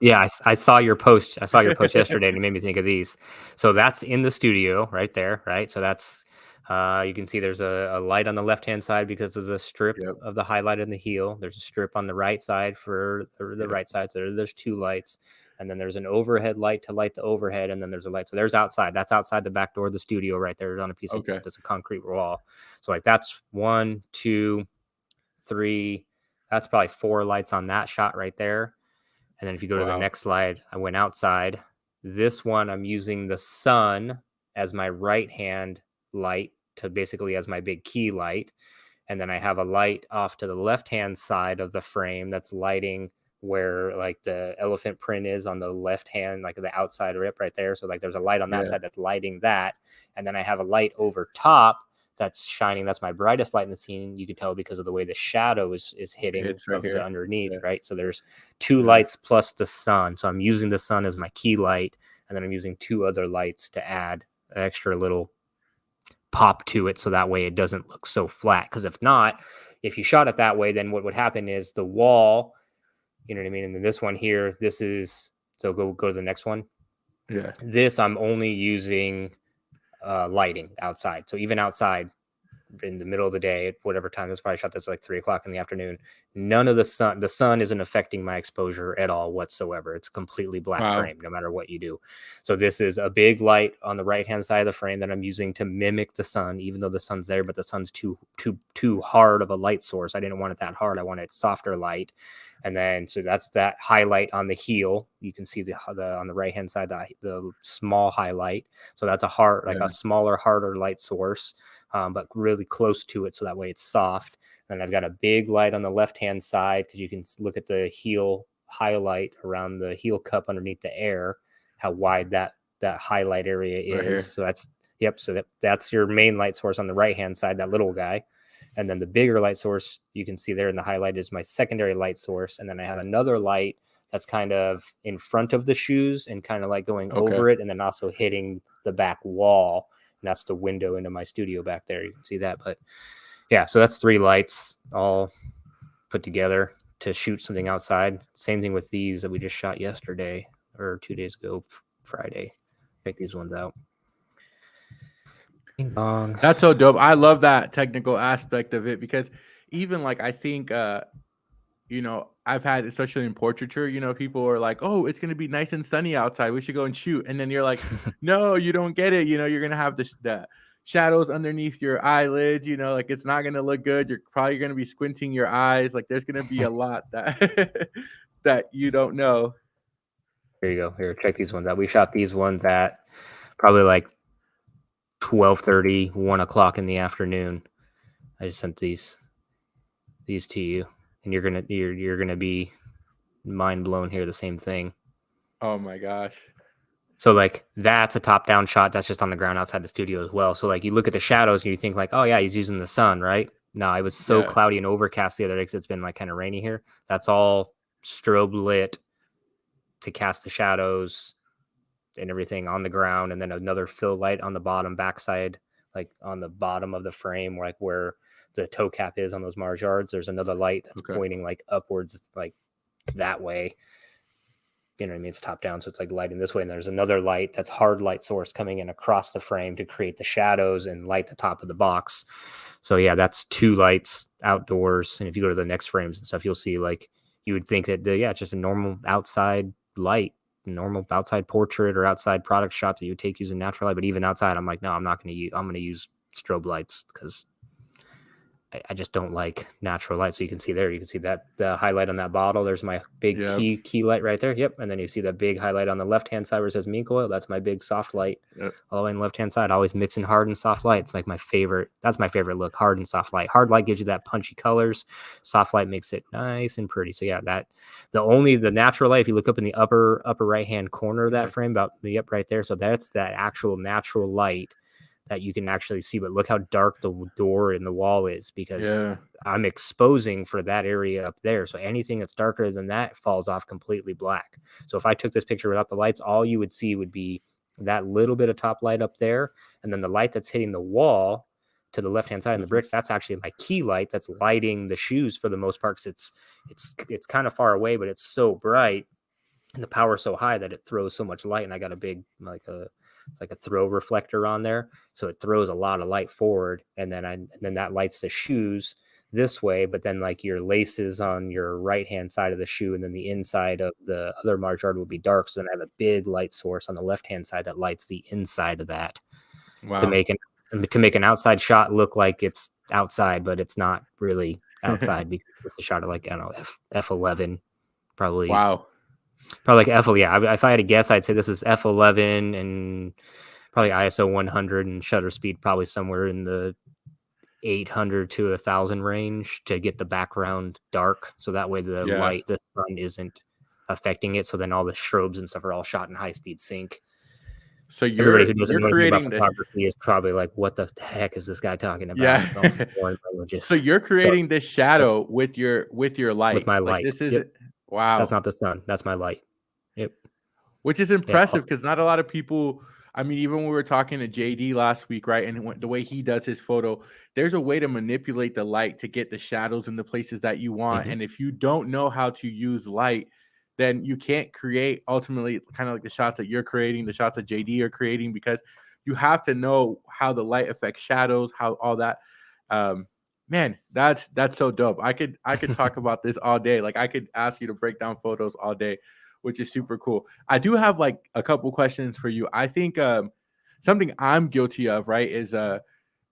Yeah, I saw your post. I saw your post yesterday, and it made me think of these. So that's in the studio right there, right? So that's you can see there's a light on the left-hand side because of the strip of the highlight in the heel. There's a strip on the right side for the right side. So there's 2 lights. And then there's an overhead light to light the overhead, and then there's a light. So there's outside. That's outside the back door of the studio right there on a piece of that's a concrete wall. So like that's 1, 2, 3. That's probably 4 lights on that shot right there. And then if you go to the next slide, I went outside. This one, I'm using the sun as my right-hand light to basically as my big key light. And then I have a light off to the left-hand side of the frame that's lighting where like the elephant print is on the left hand, like the outside rip right there. So like there's a light on that side that's lighting that. And then I have a light over top that's shining. That's my brightest light in the scene. You can tell because of the way the shadow is hitting right the underneath, right? So there's 2 lights plus the sun. So I'm using the sun as my key light, and then I'm using 2 other lights to add an extra little pop to it, so that way it doesn't look so flat. Because if you shot it that way, then what would happen is the wall, you know what I mean? And then this one here, this is, so go to the next one. Yeah. This I'm only using lighting outside. So even outside in the middle of the day, at whatever time, that's probably shot this like 3:00 in the afternoon. None of the sun isn't affecting my exposure at all whatsoever. It's completely black frame, no matter what you do. So this is a big light on the right-hand side of the frame that I'm using to mimic the sun, even though the sun's there, but the sun's too hard of a light source. I didn't want it that hard. I wanted softer light. And then, so that's that highlight on the heel. You can see the on the right-hand side, the small highlight. So that's a smaller, harder light source, but really close to it. So that way it's soft. And I've got a big light on the left-hand side because you can look at the heel highlight around the heel cup underneath the air, how wide that highlight area is. So that's your main light source on the right-hand side, that little guy. And then the bigger light source you can see there in the highlight is my secondary light source. And then I have another light that's kind of in front of the shoes and kind of like going over it and then also hitting the back wall. And that's the window into my studio back there. You can see that. But yeah, so that's 3 lights all put together to shoot something outside. Same thing with these that we just shot yesterday or 2 days ago, Friday. Check these ones out. That's so dope. I love that technical aspect of it because even like I think I've had, especially in portraiture, people are like, oh, it's gonna be nice and sunny outside, we should go and shoot. And then you're like, no, you don't get it. You're gonna have the shadows underneath your eyelids, you know, like it's not gonna look good. You're probably gonna be squinting your eyes. Like there's gonna be a lot that that you don't know. Here you go. Here, check these ones out. We shot these ones at probably like 12:30, 1 o'clock in the afternoon. I just sent these to you, and you're gonna be mind blown here. The same thing. Oh my gosh. So like that's a top down shot. That's just on the ground outside the studio as well. So like you look at the shadows and you think like, oh yeah, he's using the sun, right? No, it was so Yeah. cloudy and overcast the other day because it's been like kind of rainy here. That's all strobe lit to cast the shadows and everything on the ground, and then another fill light on the bottom backside, like on the bottom of the frame, like where the toe cap is on those Mars yards. There's another light that's Okay. pointing like upwards, like that way. You know what I mean? It's top down, so it's like lighting this way. And there's another light that's hard light source coming in across the frame to create the shadows and light the top of the box. So yeah, that's 2 lights outdoors. And if you go to the next frames and stuff, you'll see like you would think that it's just a normal outside light, normal outside portrait or outside product shot that you would take using natural light. But even outside, I'm like, no, I'm not going to use. I'm going to use strobe lights because I just don't like natural light. So you can see there, you can see that the highlight on that bottle. There's my big key light right there. Yep. And then you see that big highlight on the left-hand side where it says mink oil. That's my big soft light. Yep. All the way on the left-hand side, always mixing hard and soft light. It's like my favorite. That's my favorite look, hard and soft light. Hard light gives you that punchy colors. Soft light makes it nice and pretty. So yeah, the natural light, if you look up in the upper right-hand corner of that frame, right there. So that's that actual natural light that you can actually see, but look how dark the door in the wall is because I'm exposing for that area up there. So anything that's darker than that falls off completely black. So if I took this picture without the lights, all you would see would be that little bit of top light up there. And then the light that's hitting the wall to the left-hand side of the bricks, that's actually my key light that's lighting the shoes for the most part. Cause it's kind of far away, but it's so bright and the power is so high that it throws so much light. And I got a big, it's like a throw reflector on there. So it throws a lot of light forward. And then that lights the shoes this way, but then like your laces on your right-hand side of the shoe, and then the inside of the other Mars yard will be dark. So then I have a big light source on the left-hand side that lights the inside of that. Wow. To make an outside shot look like it's outside, but it's not really outside because it's a shot of like, I don't know, F11 probably. Wow. Probably like if I had to guess, I'd say this is F11 and probably ISO 100 and shutter speed probably somewhere in the 800 to 1,000 range to get the background dark. So that way the light, the sun isn't affecting it. So then all the strobes and stuff are all shot in high speed sync. So everybody who doesn't know creating about photography is probably like, what the heck is this guy talking about? Yeah. So you're creating this shadow with your light. With my light. This is wow. That's not the sun. That's my light. Yep. Which is impressive because not a lot of people. I mean, even when we were talking to JD last week, right? And the way he does his photo, there's a way to manipulate the light to get the shadows in the places that you want. Mm-hmm. And if you don't know how to use light, then you can't create ultimately kind of like the shots that you're creating, the shots that JD are creating, because you have to know how the light affects shadows, how all that. Man, that's so dope. I could talk about this all day. Like I could ask you to break down photos all day, which is super cool. I do have like a couple questions for you. I think something I'm guilty of, right, is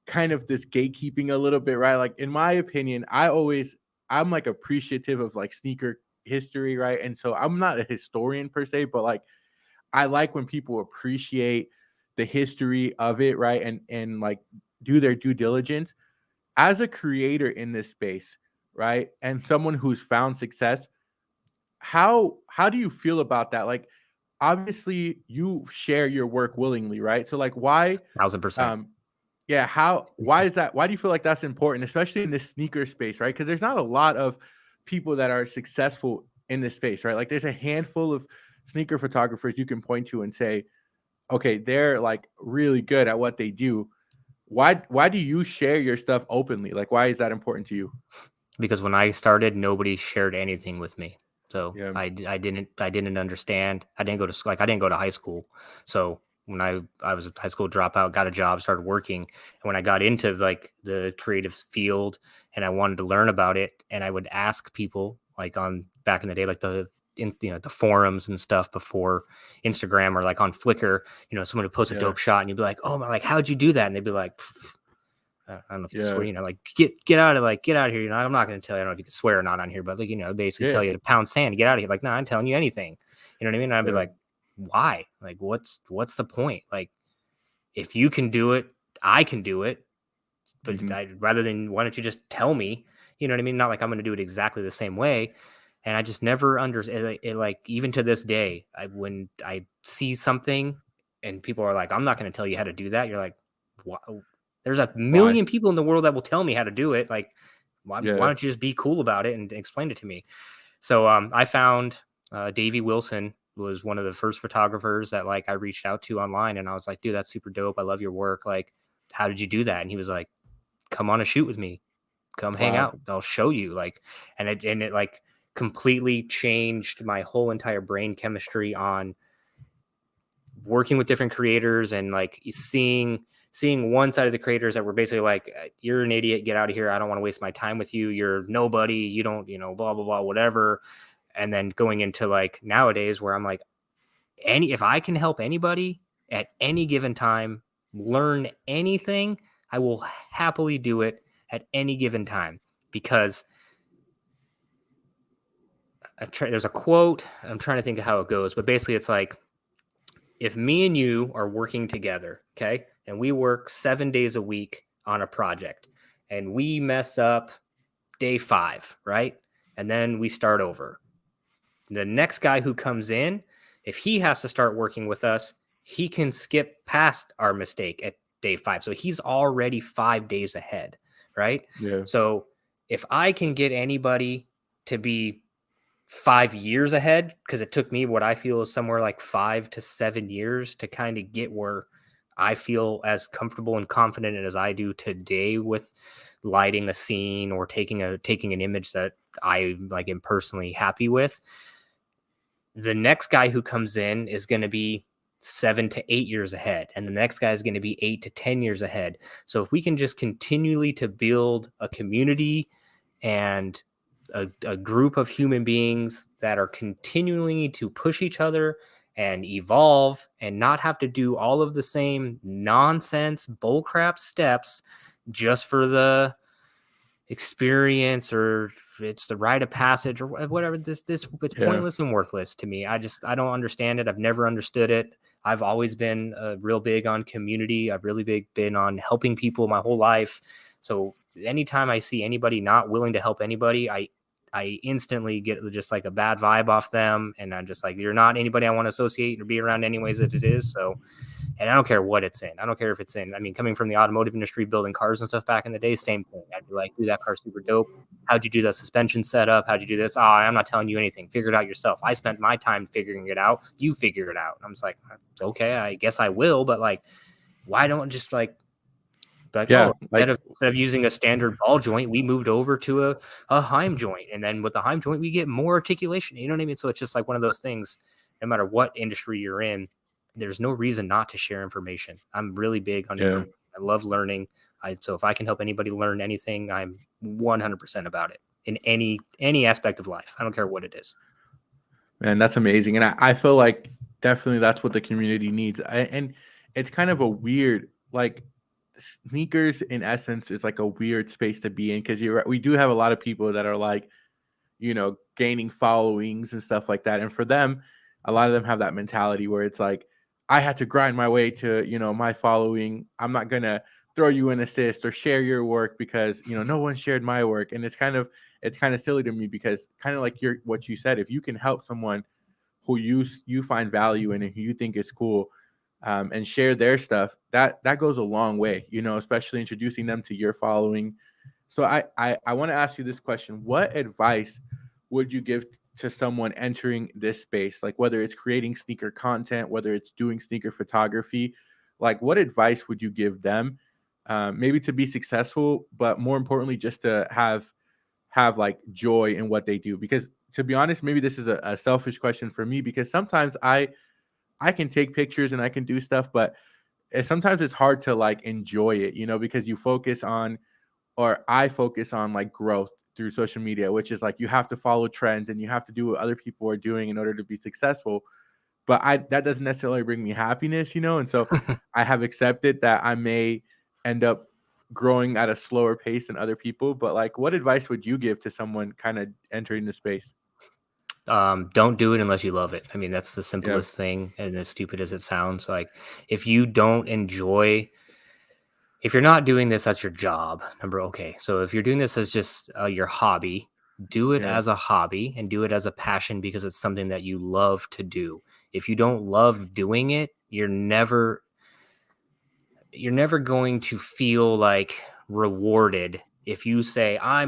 kind of this gatekeeping a little bit, right? Like in my opinion, I'm like appreciative of like sneaker history, right? And so I'm not a historian per se, but like I like when people appreciate the history of it, right? And like do their due diligence. As a creator in this space, right? And someone who's found success, how do you feel about that? Like obviously you share your work willingly, right? So like why 1,000%. Why is that? Why do you feel like that's important, especially in this sneaker space, right? Because there's not a lot of people that are successful in this space, right? Like there's a handful of sneaker photographers you can point to and say, okay, they're like really good at what they do. Why do you share your stuff openly? Like, why is that important to you? Because when I started, nobody shared anything with me. So I didn't understand. I didn't go to I didn't go to high school. So when I was a high school dropout, got a job, started working. And when I got into like the creative field and I wanted to learn about it, and I would ask people like back in the day, like the in the forums and stuff before Instagram, or like on Flickr, someone would post a dope shot and you'd be like, oh my, like, how'd you do that? And they'd be like, I don't know if you swear, like get out of here. I'm not going to tell you. I don't know if you can swear or not on here, but like, basically tell you to pound sand, get out of here. Like, no, I'm telling you anything. You know what I mean? And I'd be like, why? Like, what's the point? Like, if you can do it, I can do it. But rather than, why don't you just tell me? You know what I mean? Not like I'm going to do it exactly the same way. And I just never understand it. Like, even to this day, when I see something and people are like, I'm not going to tell you how to do that. You're like, what? There's a million people in the world that will tell me how to do it. Like, why don't you just be cool about it and explain it to me? So I found Davey Wilson was one of the first photographers that like I reached out to online, and I was like, dude, that's super dope. I love your work. Like, how did you do that? And he was like, come on a shoot with me. Come hang out. I'll show you. Like, and it like completely changed my whole entire brain chemistry on working with different creators, and like seeing one side of the creators that were basically like, you're an idiot, get out of here. I don't want to waste my time with you. You're nobody. You don't, blah, blah, blah, whatever. And then going into like nowadays where I'm like, if I can help anybody at any given time learn anything, I will happily do it at any given time, because there's a quote. I'm trying to think of how it goes, but basically it's like, if me and you are working together, okay, and we work 7 days a week on a project, and we mess up day 5, right? And then we start over. The next guy who comes in, if he has to start working with us, he can skip past our mistake at day 5. So he's already 5 days ahead, right? Yeah. So if I can get anybody to be 5 years ahead, because it took me what I feel is somewhere like 5 to 7 years to kind of get where I feel as comfortable and confident as I do today with lighting a scene or taking an image that I like am personally happy with. The next guy who comes in is going to be 7 to 8 years ahead, and the next guy is going to be 8 to 10 years ahead. So if we can just continually to build a community and a group of human beings that are continuing to push each other and evolve and not have to do all of the same nonsense bullcrap steps just for the experience, or it's the rite of passage or whatever, it's pointless and worthless to me. I don't understand it. I've never understood it. I've always been real big on community. I've really been on helping people my whole life. So anytime I see anybody not willing to help anybody, I instantly get just like a bad vibe off them. And I'm just like, you're not anybody I want to associate or be around anyways that it is. So, and I don't care what it's in. I don't care if it's in, I mean, coming from the automotive industry, building cars and stuff back in the day, same thing. I'd be like, dude, that car's super dope. How'd you do that suspension setup? How'd you do this? I'm not telling you anything. Figure it out yourself. I spent my time figuring it out. You figure it out. I'm just like, okay, I guess I will. But like, why don't just like, instead of using a standard ball joint, we moved over to a Heim joint. And then with the Heim joint, we get more articulation. You know what I mean? So it's just like one of those things, no matter what industry you're in, there's no reason not to share information. I'm really big on information. I love learning. So if I can help anybody learn anything, I'm 100% about it in any aspect of life. I don't care what it is. Man, that's amazing. And I feel like definitely that's what the community needs. And it's kind of a weird, like, sneakers in essence is like a weird space to be in, because we do have a lot of people that are like, gaining followings and stuff like that. And for them, a lot of them have that mentality where it's like, I had to grind my way to, my following. I'm not going to throw you an assist or share your work because, no one shared my work. And it's kind of silly to me, because kind of like what you said, if you can help someone who you find value in and who you think is cool, and share their stuff, that goes a long way, especially introducing them to your following. So I want to ask you this question. What advice would you give to someone entering this space? Like, whether it's creating sneaker content, whether it's doing sneaker photography, like what advice would you give them, maybe to be successful, but more importantly, just to have like joy in what they do? Because to be honest, maybe this is a selfish question for me, because sometimes I can take pictures and I can do stuff, but sometimes it's hard to like enjoy it, because you focus on, or I focus on like growth. through social media, which is like you have to follow trends and you have to do what other people are doing in order to be successful. But that doesn't necessarily bring me happiness, and so I have accepted that I may end up growing at a slower pace than other people. But like, what advice would you give to someone kind of entering the space? Don't do it unless you love it. I mean, that's the simplest thing, and as stupid as it sounds, like if you don't enjoy, if you're not doing this as your job, so if you're doing this as just your hobby, do it as a hobby and do it as a passion because it's something that you love to do. If you don't love doing it, you're never going to feel like rewarded. If you say I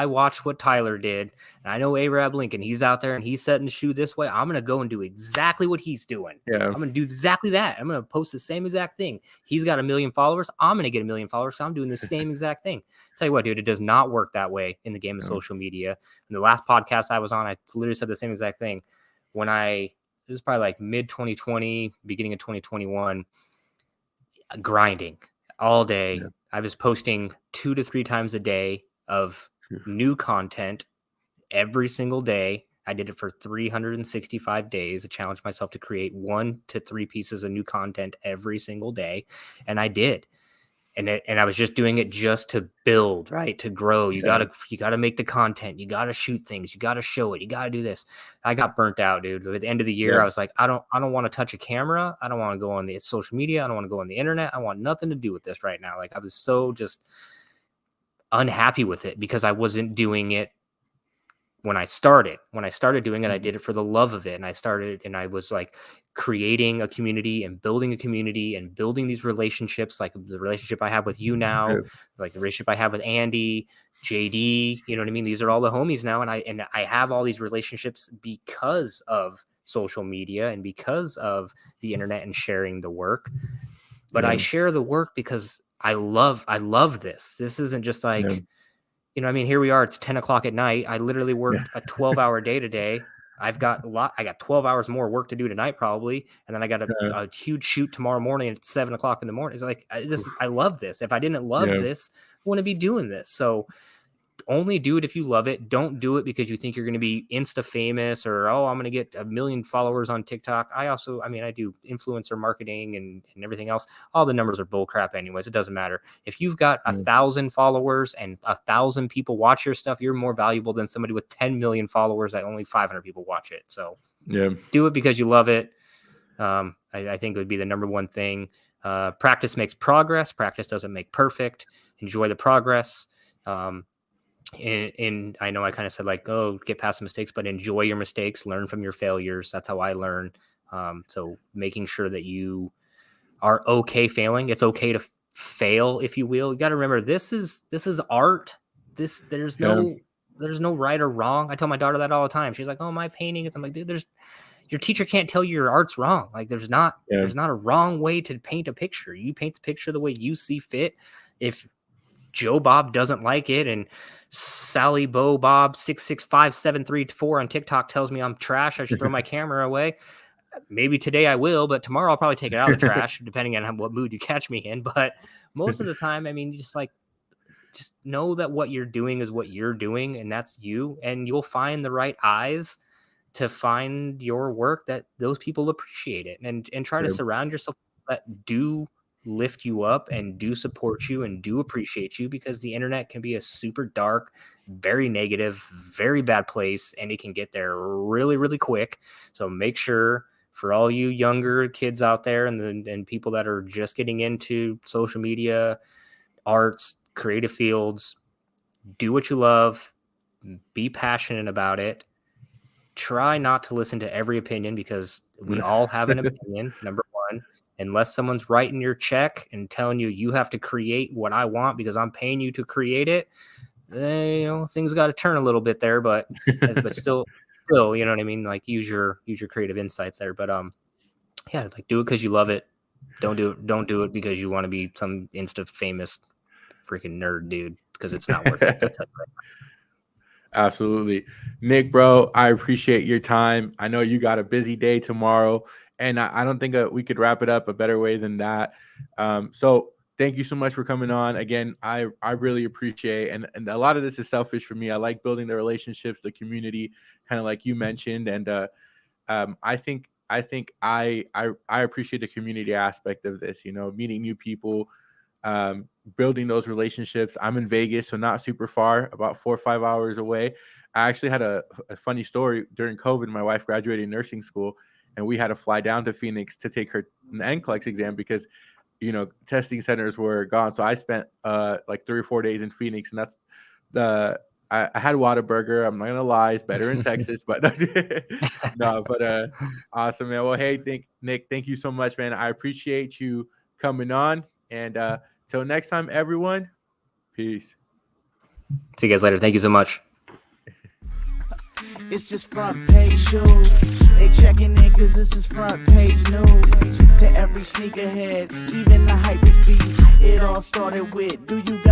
watched what Tyler did, and I know Arab Lincoln, he's out there and he's setting the shoe this way. I'm gonna go and do exactly what he's doing. Yeah, I'm gonna do exactly that. I'm gonna post the same exact thing. He's got 1 million followers. I'm gonna get 1 million followers. So I'm doing the same exact thing. Tell you what, dude, it does not work that way in the game of social media. In the last podcast I was on, I literally said the same exact thing. It was probably like mid 2020, beginning of 2021, grinding all day. Yeah. I was posting 2 to 3 times a day of new content every single day. I did it for 365 days. I challenged myself to create 1 to 3 pieces of new content every single day. And I did. And I was just doing it just to build, right? To grow. You gotta make the content. You gotta shoot things. You gotta show it. You gotta do this. I got burnt out, dude. At the end of the year, I was like, I don't want to touch a camera. I don't want to go on the social media. I don't want to go on the internet. I want nothing to do with this right now. Like I was so just unhappy with it because I wasn't doing it when I started doing it. I did it for the love of it. And I was like creating a community and building these relationships, like the relationship I have with you now, like the relationship I have with Andy, JD, you know what I mean? These are all the homies now. And I have all these relationships because of social media and because of the internet and sharing the work. But I share the work because I love this. This isn't just like, you know, I mean, here we are, it's 10 o'clock at night. I literally worked a 12-hour day today. I got 12 hours more work to do tonight, probably. And then I got a huge shoot tomorrow morning at 7 o'clock in the morning. It's like, I love this. If I didn't love this, I wouldn't be doing this. So only do it if you love it. Don't do it because you think you're going to be Insta famous or, I'm going to get 1 million followers on TikTok. I do influencer marketing and everything else. All the numbers are bullcrap anyways. It doesn't matter. If you've got 1,000 followers and 1,000 people watch your stuff, you're more valuable than somebody with 10 million followers that only 500 people watch it. So do it because you love it. I think it would be the number one thing. Practice makes progress. Practice doesn't make perfect. Enjoy the progress. And I know I kind of said like, get past the mistakes, but enjoy your mistakes, learn from your failures. That's how I learn. So making sure that you are okay failing. It's okay to fail, if you will. You got to remember, this is art. There's no right or wrong. I tell my daughter that all the time. She's like, my painting is. I'm like, dude, your teacher can't tell you your art's wrong. Like there's not a wrong way to paint a picture. You paint the picture the way you see fit. If Joe Bob doesn't like it and Sally Bo Bob 665734 on TikTok tells me I'm trash, I should throw my camera away. Maybe today I will, but tomorrow I'll probably take it out of the trash, depending on what mood you catch me in. But most of the time, I mean, just know that what you're doing is what you're doing, and that's you. And you'll find the right eyes to find your work that those people appreciate it, and try to surround yourself that do lift you up and do support you and do appreciate you, because the internet can be a super dark, very negative, very bad place, and it can get there really, really quick. So make sure, for all you younger kids out there and people that are just getting into social media, arts, creative fields, do what you love, be passionate about it. Try not to listen to every opinion, because we all have an opinion, number one. Unless someone's writing your check and telling you have to create what I want because I'm paying you to create it, things got to turn a little bit there, but still, you know what I mean? Like use your creative insights there. But do it because you love it. Don't do it because you want to be some Insta famous freaking nerd dude, because it's not worth it. Absolutely. Nick, bro, I appreciate your time. I know you got a busy day tomorrow, and I don't think we could wrap it up a better way than that. So thank you so much for coming on. Again, I really appreciate, and a lot of this is selfish for me. I like building the relationships, the community, kind of like you mentioned, and I think I appreciate the community aspect of this. You know, meeting new people, building those relationships. I'm in Vegas, so not super far, about 4 or 5 hours away. I actually had a funny story during COVID. My wife graduated nursing school, and we had to fly down to Phoenix to take her NCLEX exam because, you know, testing centers were gone. So I spent like 3 or 4 days in Phoenix, and I had Whataburger. I'm not gonna lie, it's better in Texas, but no, but awesome, man. Well, hey, Nick, thank you so much, man. I appreciate you coming on, and till next time, everyone, peace. See you guys later. Thank you so much. It's just front page shoes. They checking in cause this is front page news. To every sneakerhead, even the hypest beast. It all started with, do you got